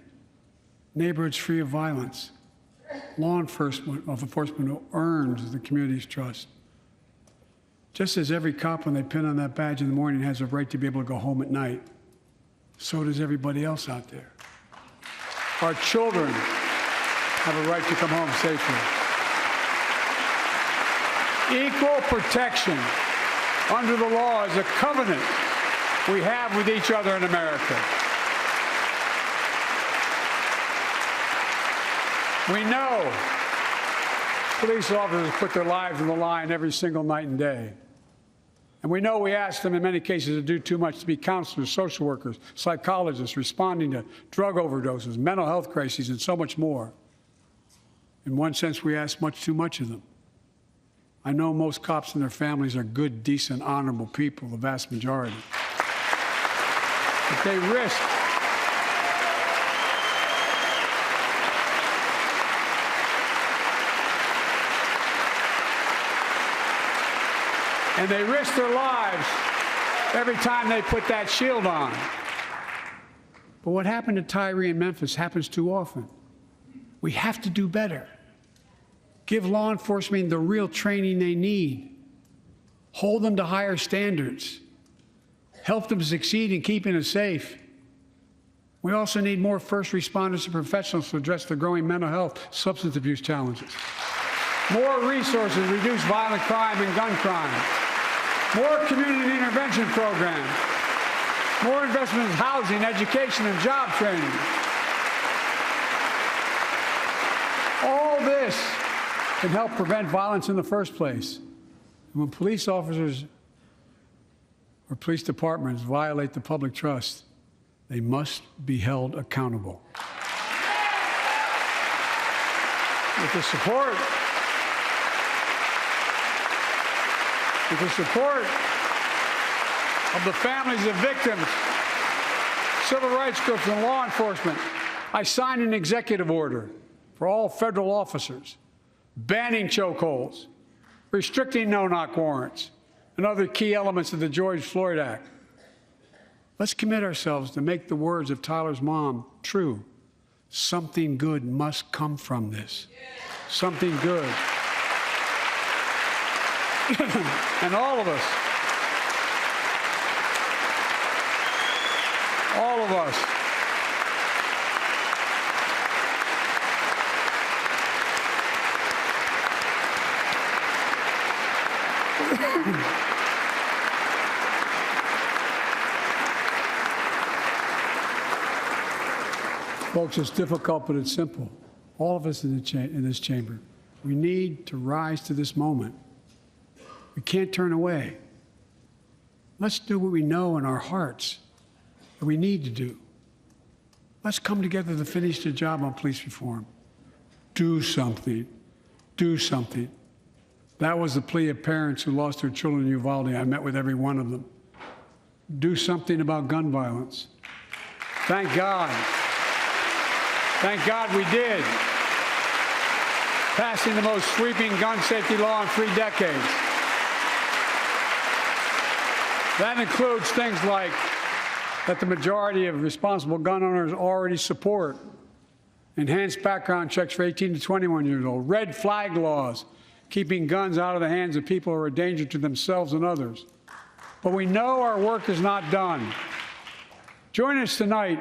Neighborhoods free of violence, law enforcement who earns the community's trust. Just as every cop, when they pin on that badge in the morning, has a right to be able to go home at night, so does everybody else out there. Our children have a right to come home safely. Equal protection under the law is a covenant we have with each other in America. We know police officers put their lives on the line every single night and day. And we know we ask them in many cases to do too much, to be counselors, social workers, psychologists, responding to drug overdoses, mental health crises, and so much more. In one sense, we ask much too much of them. I know most cops and their families are good, decent, honorable people, the vast majority. But they risk their lives every time they put that shield on. But what happened to Tyree in Memphis happens too often. We have to do better. Give law enforcement the real training they need. Hold them to higher standards. Help them succeed in keeping us safe. We also need more first responders and professionals to address the growing mental health, substance abuse challenges. More resources to reduce violent crime and gun crime. More community intervention programs. More investment in housing, education, and job training. All this can help prevent violence in the first place. And when police officers or police departments violate the public trust, they must be held accountable. With the support of the families of victims, civil rights groups, and law enforcement, I signed an executive order for all federal officers, banning chokeholds, restricting no-knock warrants, and other key elements of the George Floyd Act. Let's commit ourselves to make the words of Tyler's mom true. Something good must come from this. Something good. And all of us, folks, it's difficult, but it's simple. All of us in this chamber, we need to rise to this moment. We can't turn away. Let's do what we know in our hearts that we need to do. Let's come together to finish the job on police reform. Do something. Do something. That was the plea of parents who lost their children in Uvalde. I met with every one of them. Do something about gun violence. Thank God. Thank God we did. Passing the most sweeping gun safety law in 3 decades. That includes things like that the majority of responsible gun owners already support. Enhanced background checks for 18 to 21 years old. Red flag laws, keeping guns out of the hands of people who are a danger to themselves and others. But we know our work is not done. Joining us tonight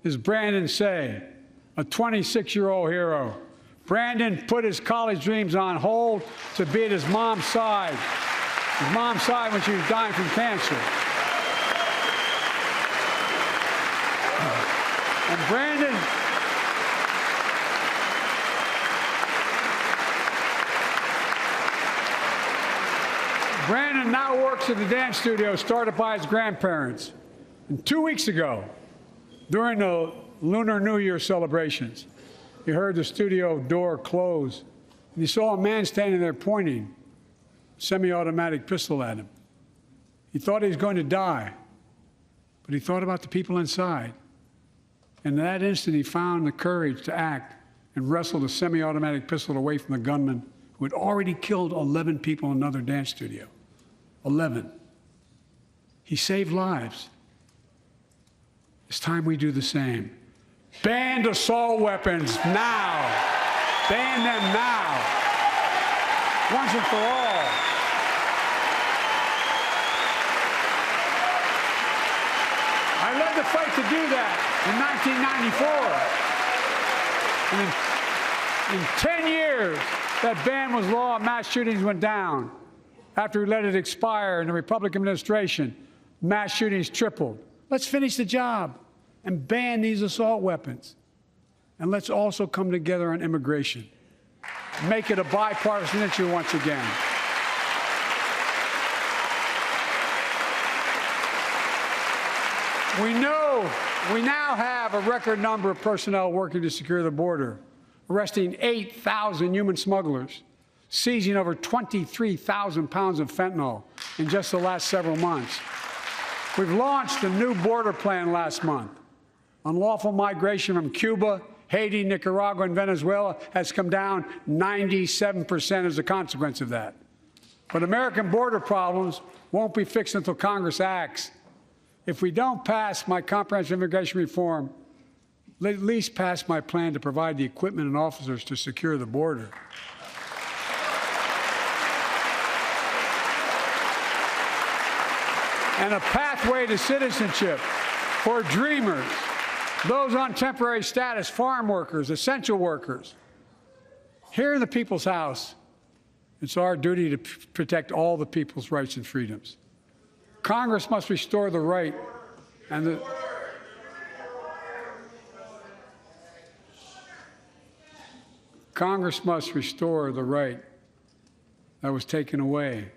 is Brandon Say, a 26-year-old hero. Brandon put his college dreams on hold to be at his mom's side. His mom's side when she was dying from cancer. And Brandon now works at the dance studio started by his grandparents. And 2 weeks ago, during the Lunar New Year celebrations, he heard the studio door close, and he saw a man standing there pointing a semi-automatic pistol at him. He thought he was going to die, but he thought about the people inside. And in that instant, he found the courage to act and wrestle the semi-automatic pistol away from the gunman who had already killed 11 people in another dance studio. 11. He saved lives. It's time we do the same. Ban assault weapons now. Ban them now. Once and for all. I led the fight to do that in 1994. And in 10 years, that ban was law and mass shootings went down. After we let it expire in the Republican administration, mass shootings tripled. Let's finish the job and ban these assault weapons. And let's also come together on immigration. Make it a bipartisan issue once again. We know we now have a record number of personnel working to secure the border. arresting 8,000 human smugglers, seizing over 23,000 pounds of fentanyl in just the last several months. We've launched a new border plan last month. Unlawful migration from Cuba, Haiti, Nicaragua, and Venezuela has come down 97% as a consequence of that. But American border problems won't be fixed until Congress acts. If we don't pass my comprehensive immigration reform, at least pass my plan to provide the equipment and officers to secure the border. And a pathway to citizenship for dreamers, those on temporary status, farm workers, essential workers. Here in the People's House, it's our duty to protect all the people's rights and freedoms. Congress must restore the right and the Congress must restore the right that was taken away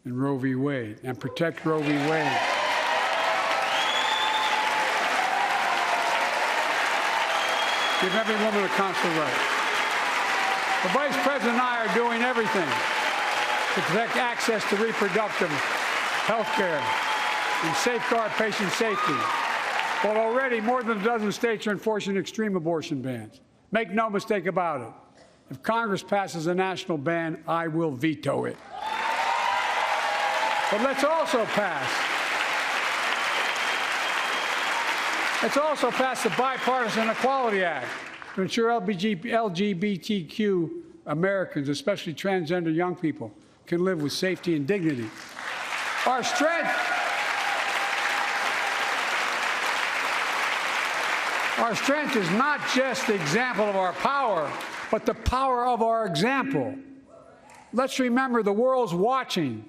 in Roe v. Wade and protect Roe v. Wade. Give every woman a constitutional right. The Vice President and I are doing everything to protect access to reproductive health care and safeguard patient safety. But already more than a dozen states are enforcing extreme abortion bans. Make no mistake about it. If Congress passes a national ban, I will veto it. But let's also pass the Bipartisan Equality Act to ensure LGBTQ Americans, especially transgender young people, can live with safety and dignity. Our strength is not just the example of our power, but the power of our example. Let's remember the world's watching.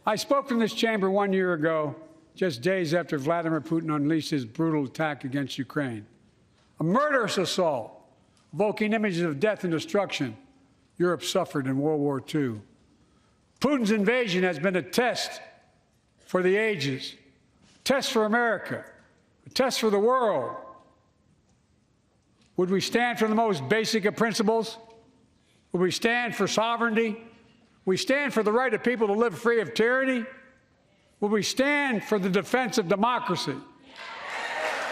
I spoke from this chamber 1 year ago, just days after Vladimir Putin unleashed his brutal attack against Ukraine. A murderous assault, evoking images of death and destruction Europe suffered in World War II. Putin's invasion has been a test for the ages, a test for America, a test for the world. Would we stand for the most basic of principles? Would we stand for sovereignty? We stand for the right of people to live free of tyranny? Will we stand for the defense of democracy?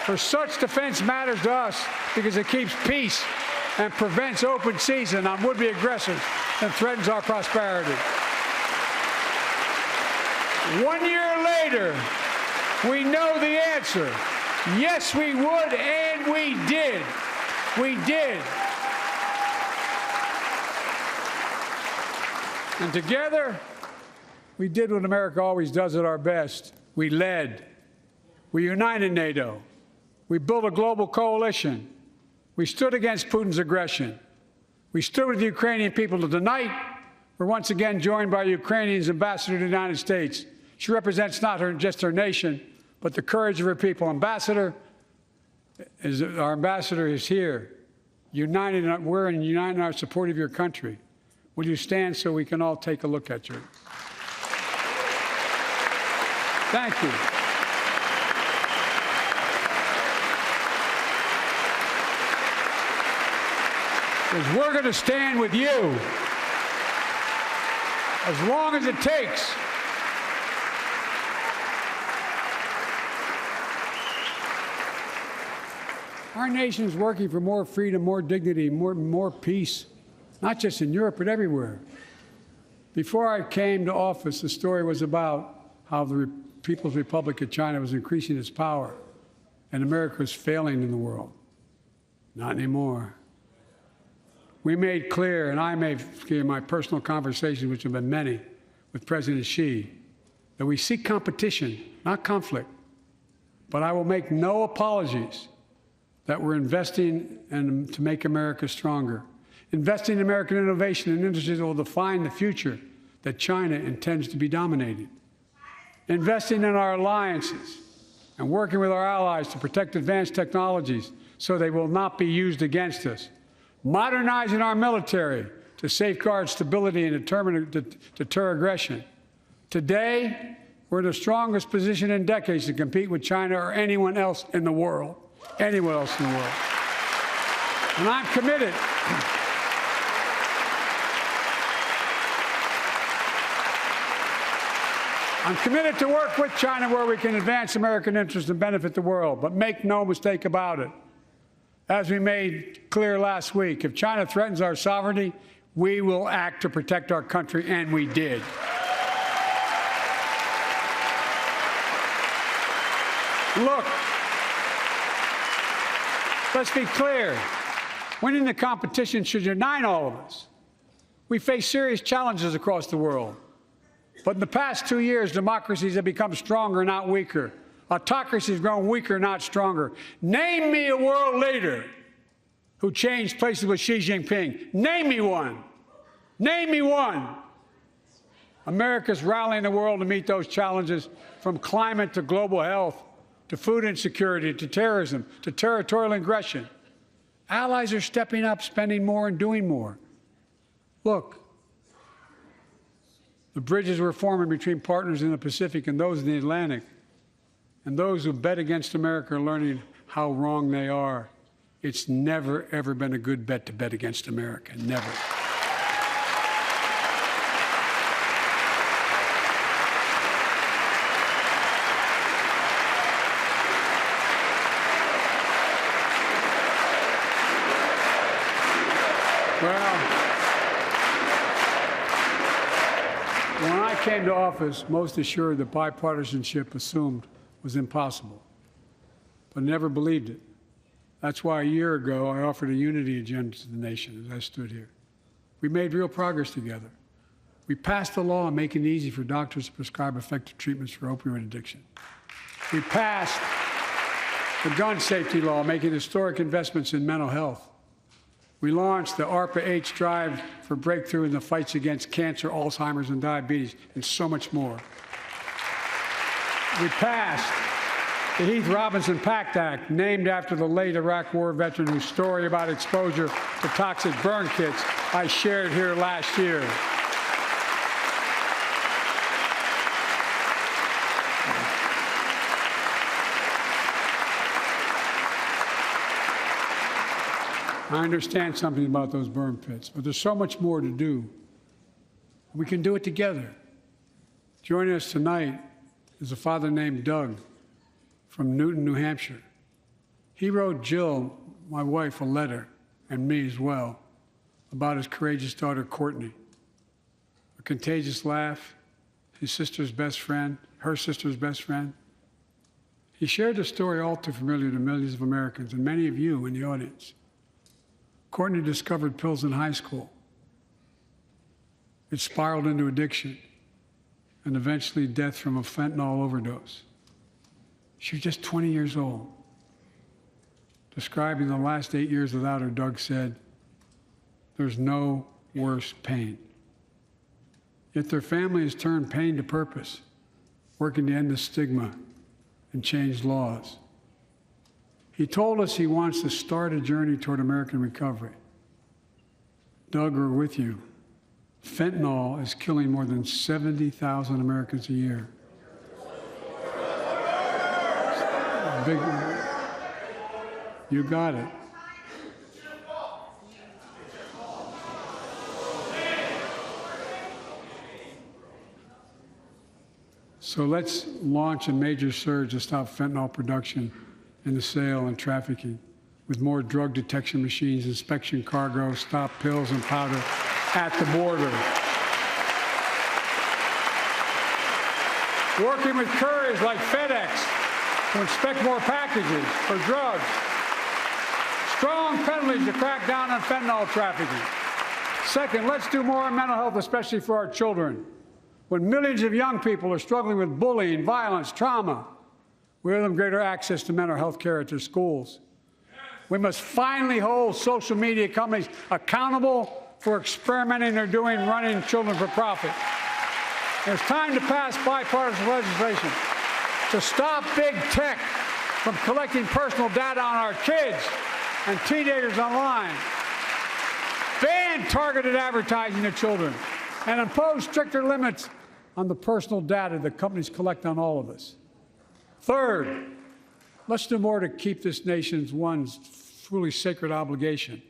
For such defense matters to us because it keeps peace and prevents open season on would-be aggressors and threatens our prosperity. 1 year later, we know the answer. Yes, we would, and we did. We did. And together, we did what America always does at our best. We led. We united NATO. We built a global coalition. We stood against Putin's aggression. We stood with the Ukrainian people. Tonight, we're once again joined by Ukrainian's ambassador to the United States. She represents not just her nation, but the courage of her people. Our ambassador is here, united. We're united in our support of your country. Will you stand so we can all take a look at you? Thank you. Because we're going to stand with you as long as it takes. Our nation is working for more freedom, more dignity, more peace, not just in Europe, but everywhere. Before I came to office, the story was about how the People's Republic of China was increasing its power and America was failing in the world. Not anymore. We made clear, and I made clear in my personal conversations, which have been many, with President Xi, that we seek competition, not conflict. But I will make no apologies that we're investing to make America stronger, investing in American innovation and industries that will define the future that China intends to be dominating, investing in our alliances and working with our allies to protect advanced technologies so they will not be used against us, modernizing our military to safeguard stability and deter aggression. Today, we're in the strongest position in decades to compete with China or anyone else in the world. Anyone else in the world. And I'm committed. I'm committed to work with China where we can advance American interests and benefit the world. But make no mistake about it. As we made clear last week, if China threatens our sovereignty, we will act to protect our country, and we did. Look, let's be clear. Winning the competition should unite all of us. We face serious challenges across the world. But in the past 2 years, democracies have become stronger, not weaker. Autocracy has grown weaker, not stronger. Name me a world leader who changed places with Xi Jinping. Name me one. Name me one. America's rallying the world to meet those challenges, from climate to global health, to food insecurity, to terrorism, to territorial aggression. Allies are stepping up, spending more, and doing more. Look, the bridges we're forming between partners in the Pacific and those in the Atlantic, and those who bet against America are learning how wrong they are. It's never, ever been a good bet to bet against America. Never. Well, when I came to office, most assured that bipartisanship assumed was impossible, but never believed it. That's why a year ago I offered a unity agenda to the nation as I stood here. We made real progress together. We passed a law making it easy for doctors to prescribe effective treatments for opioid addiction. We passed the gun safety law, making historic investments in mental health. We launched the ARPA-H drive for breakthrough in the fights against cancer, Alzheimer's, and diabetes, and so much more. We passed the Heath Robinson PACT Act, named after the late Iraq War veteran whose story about exposure to toxic burn kits I shared here last year. I understand something about those burn pits, but there's so much more to do. We can do it together. Joining us tonight is a father named Doug from Newton, New Hampshire. He wrote Jill, my wife, a letter, and me as well, about his courageous daughter, Courtney. A contagious laugh, his sister's best friend, her sister's best friend. He shared a story all too familiar to millions of Americans and many of you in the audience. Courtney discovered pills in high school. It spiraled into addiction and eventually death from a fentanyl overdose. She was just 20 years old. Describing the last 8 years without her, Doug said, "There's no worse pain." Yet their family has turned pain to purpose, working to end the stigma and change laws. He told us he wants to start a journey toward American recovery. Doug, we're with you. Fentanyl is killing more than 70,000 Americans a year. You got it. So let's launch a major surge to stop fentanyl production and the sale and trafficking, with more drug detection machines, inspection cargo, stop pills and powder at the border. Working with couriers like FedEx to inspect more packages for drugs. Strong penalties to crack down on fentanyl trafficking. Second, let's do more on mental health, especially for our children. When millions of young people are struggling with bullying, violence, trauma, we give them greater access to mental health care at their schools. We must finally hold social media companies accountable for experimenting they're doing running children for profit. It's time to pass bipartisan legislation to stop big tech from collecting personal data on our kids and teenagers online, ban targeted advertising to children, and impose stricter limits on the personal data that companies collect on all of us. Third, let's do more to keep this nation's one truly sacred obligation,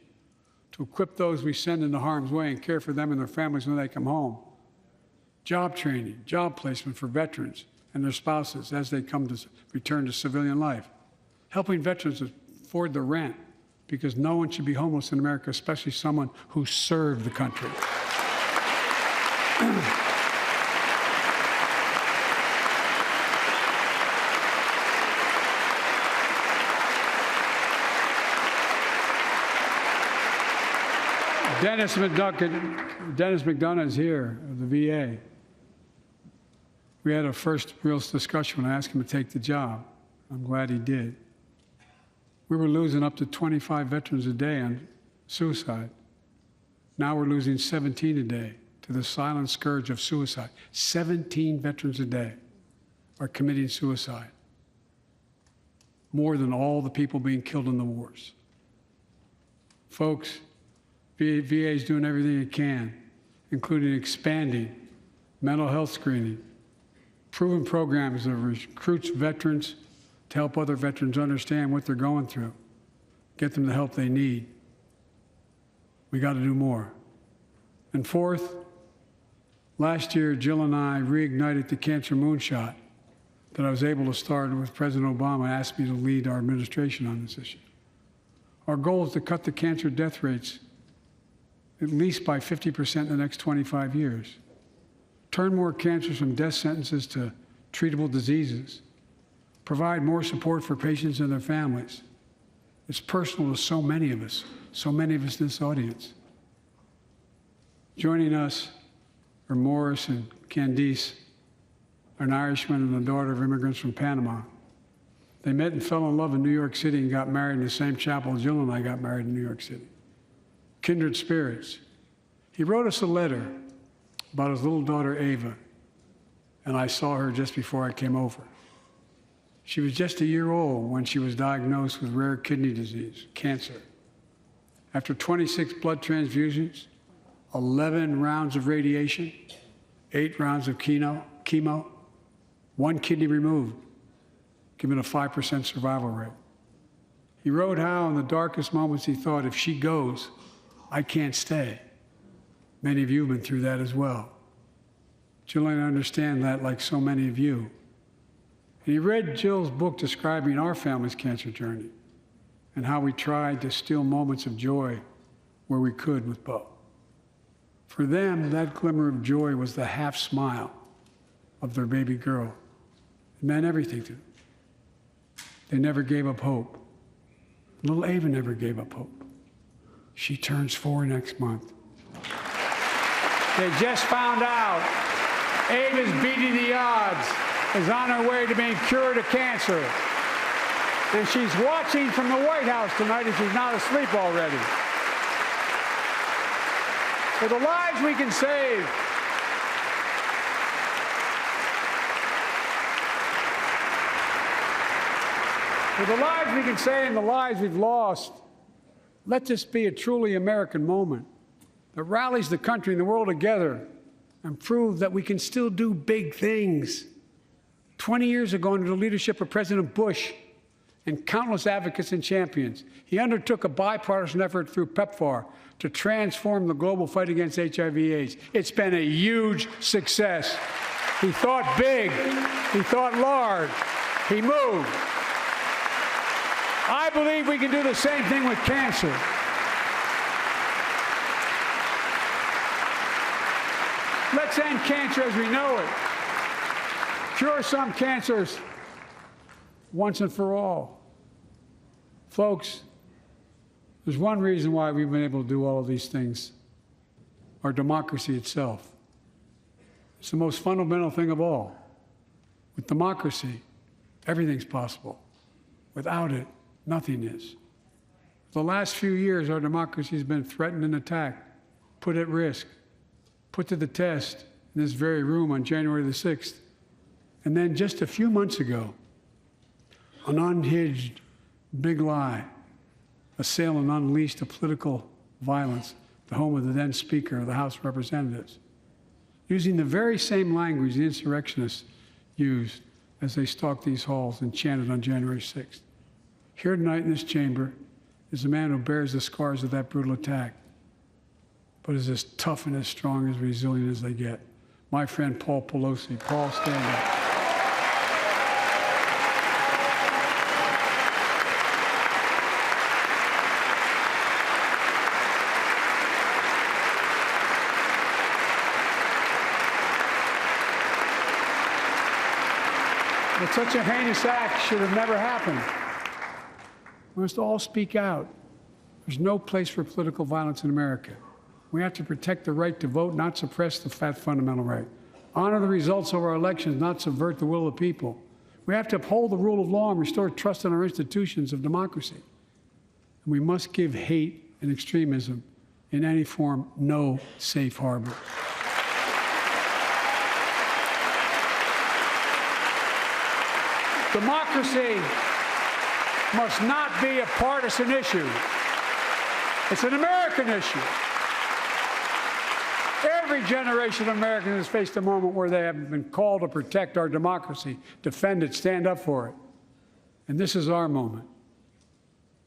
to equip those we send into harm's way and care for them and their families when they come home. Job training, job placement for veterans and their spouses as they come to return to civilian life. Helping veterans afford the rent, because no one should be homeless in America, especially someone who served the country. Dennis McDonough is here of the VA. We had a first real discussion when I asked him to take the job. I'm glad he did. We were losing up to 25 veterans a day on suicide. Now we're losing 17 a day to the silent scourge of suicide. 17 veterans a day are committing suicide. More than all the people being killed in the wars. Folks, VA is doing everything it can, including expanding mental health screening, proven programs that recruits veterans to help other veterans understand what they're going through, get them the help they need. We got to do more. And fourth, last year, Jill and I reignited the cancer moonshot that I was able to start with President Obama asked me to lead our administration on this issue. Our goal is to cut the cancer death rates at least by 50% in the next 25 years. Turn more cancers from death sentences to treatable diseases. Provide more support for patients and their families. It's personal to so many of us in this audience. Joining us are Morris and Candice, an Irishman and the daughter of immigrants from Panama. They met and fell in love in New York City and got married in the same chapel Jill and I got married in New York City. Kindred spirits. He wrote us a letter about his little daughter, Ava, and I saw her just before I came over. She was just a year old when she was diagnosed with rare kidney disease, cancer. After 26 blood transfusions, 11 rounds of radiation, 8 rounds of chemo, 1 kidney removed, giving a 5% survival rate. He wrote how in the darkest moments he thought, if she goes, I can't stay. Many of you have been through that as well. Jill and I understand that like so many of you. And he read Jill's book describing our family's cancer journey and how we tried to steal moments of joy where we could with Bo. For them, that glimmer of joy was the half smile of their baby girl. It meant everything to them. They never gave up hope. Little Ava never gave up hope. She turns 4 next month. They just found out Ava's beating the odds, is on her way to being cured of cancer. And she's watching from the White House tonight if she's not asleep already. For the lives we can save, and the lives we've lost, let this be a truly American moment that rallies the country and the world together and proves that we can still do big things. 20 years ago, under the leadership of President Bush and countless advocates and champions, he undertook a bipartisan effort through PEPFAR to transform the global fight against HIV/AIDS. It's been a huge success. He thought big. He thought large. He moved. I believe we can do the same thing with cancer. Let's end cancer as we know it. Cure some cancers once and for all. Folks, there's one reason why we've been able to do all of these things. Our democracy itself. It's the most fundamental thing of all. With democracy, everything's possible. Without it, nothing is. For the last few years, our democracy has been threatened and attacked, put at risk, put to the test in this very room on January the 6th. And then just a few months ago, an unhinged big lie assailed and unleashed a political violence, the home of the then Speaker of the House of Representatives, using the very same language the insurrectionists used as they stalked these halls and chanted on January 6th. Here tonight in this chamber is a man who bears the scars of that brutal attack. but is as tough and as strong and as resilient as they get. My friend Paul Pelosi. Paul, stand up. But such a heinous act should have never happened. We must all speak out. There's no place for political violence in America. We have to protect the right to vote, not suppress the fundamental right. Honor the results of our elections, not subvert the will of the people. We have to uphold the rule of law and restore trust in our institutions of democracy. And we must give hate and extremism in any form no safe harbor. Democracy must not be a partisan issue. It's an American issue. Every generation of Americans has faced a moment where they have been called to protect our democracy, defend it, stand up for it. And this is our moment.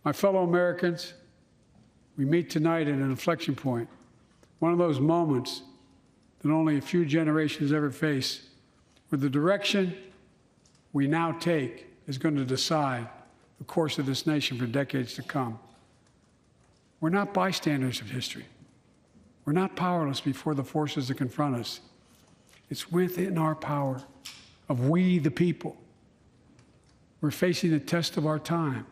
My fellow Americans, we meet tonight at an inflection point, one of those moments that only a few generations ever face, where the direction we now take is going to decide the course of this nation for decades to come. We're not bystanders of history. We're not powerless before the forces that confront us. It's within our power of we, the people. We're facing the test of our time.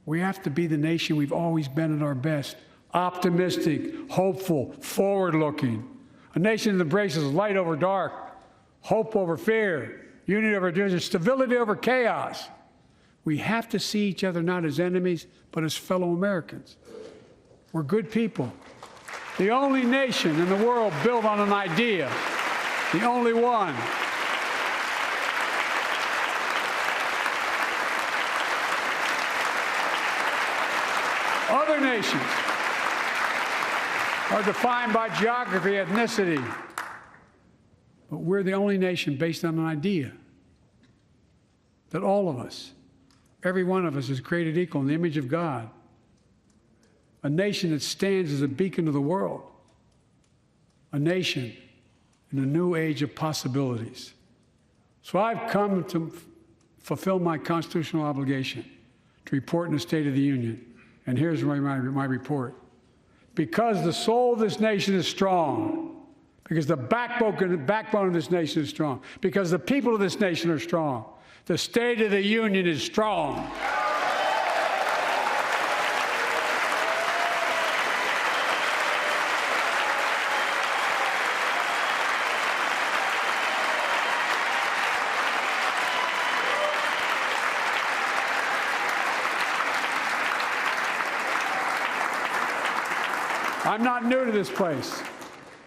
We have to be the nation we've always been at our best, optimistic, hopeful, forward-looking. A nation that embraces light over dark, hope over fear, unity over division, stability over chaos. We have to see each other not as enemies, but as fellow Americans. We're good people. The only nation in the world built on an idea, the only one. Other nations are defined by geography, ethnicity, but we're the only nation based on an idea that all of us, every one of us, is created equal in the image of God. A nation that stands as a beacon of the world. A nation in a new age of possibilities. So I've come to fulfill my constitutional obligation to report in the State of the Union. And here's my report. Because the soul of this nation is strong, because the backbone of this nation is strong, because the people of this nation are strong, the State of the Union is strong. I'm not new to this place.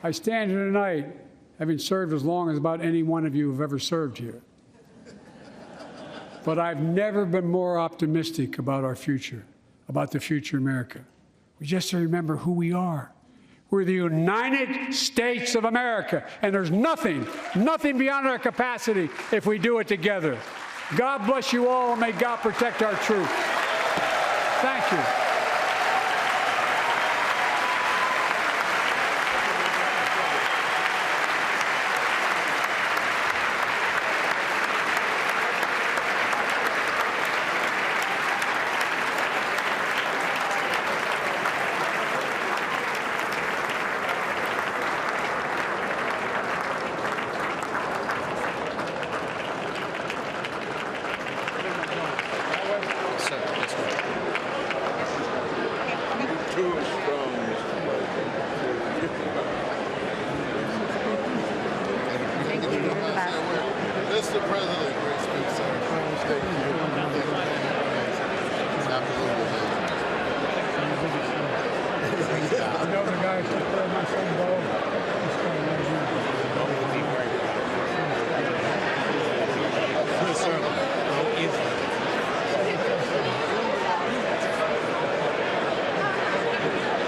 I stand here tonight having served as long as about any one of you have ever served here. But I've never been more optimistic about our future, about the future of America. We just have to remember who we are. We're the United States of America, and there's nothing beyond our capacity if we do it together. God bless you all, and may God protect our troops. Thank you. Mr. President, great speech, sir. Thank you. It's absolutely amazing. You know the guy who took care of my son, Bo? Yes, sir.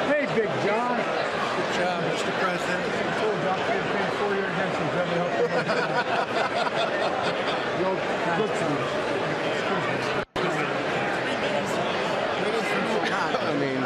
Hey, Big John. Good job, Mr. President. Told you I'll pay 4-year against every help. You'll look to me. I mean,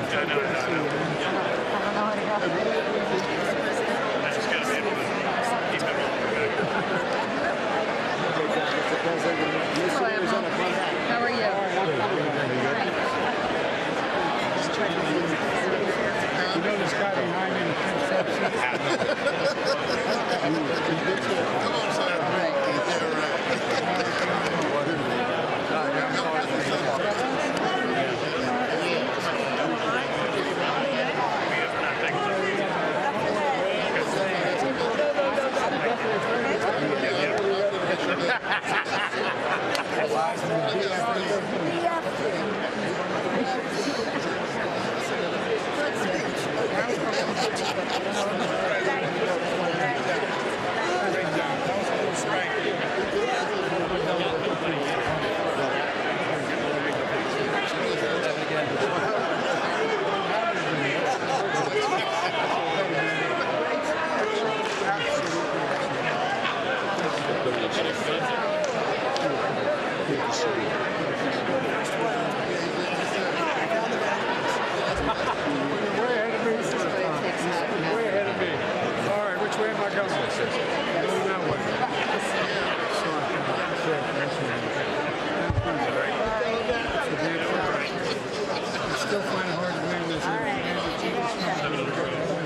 Yeah.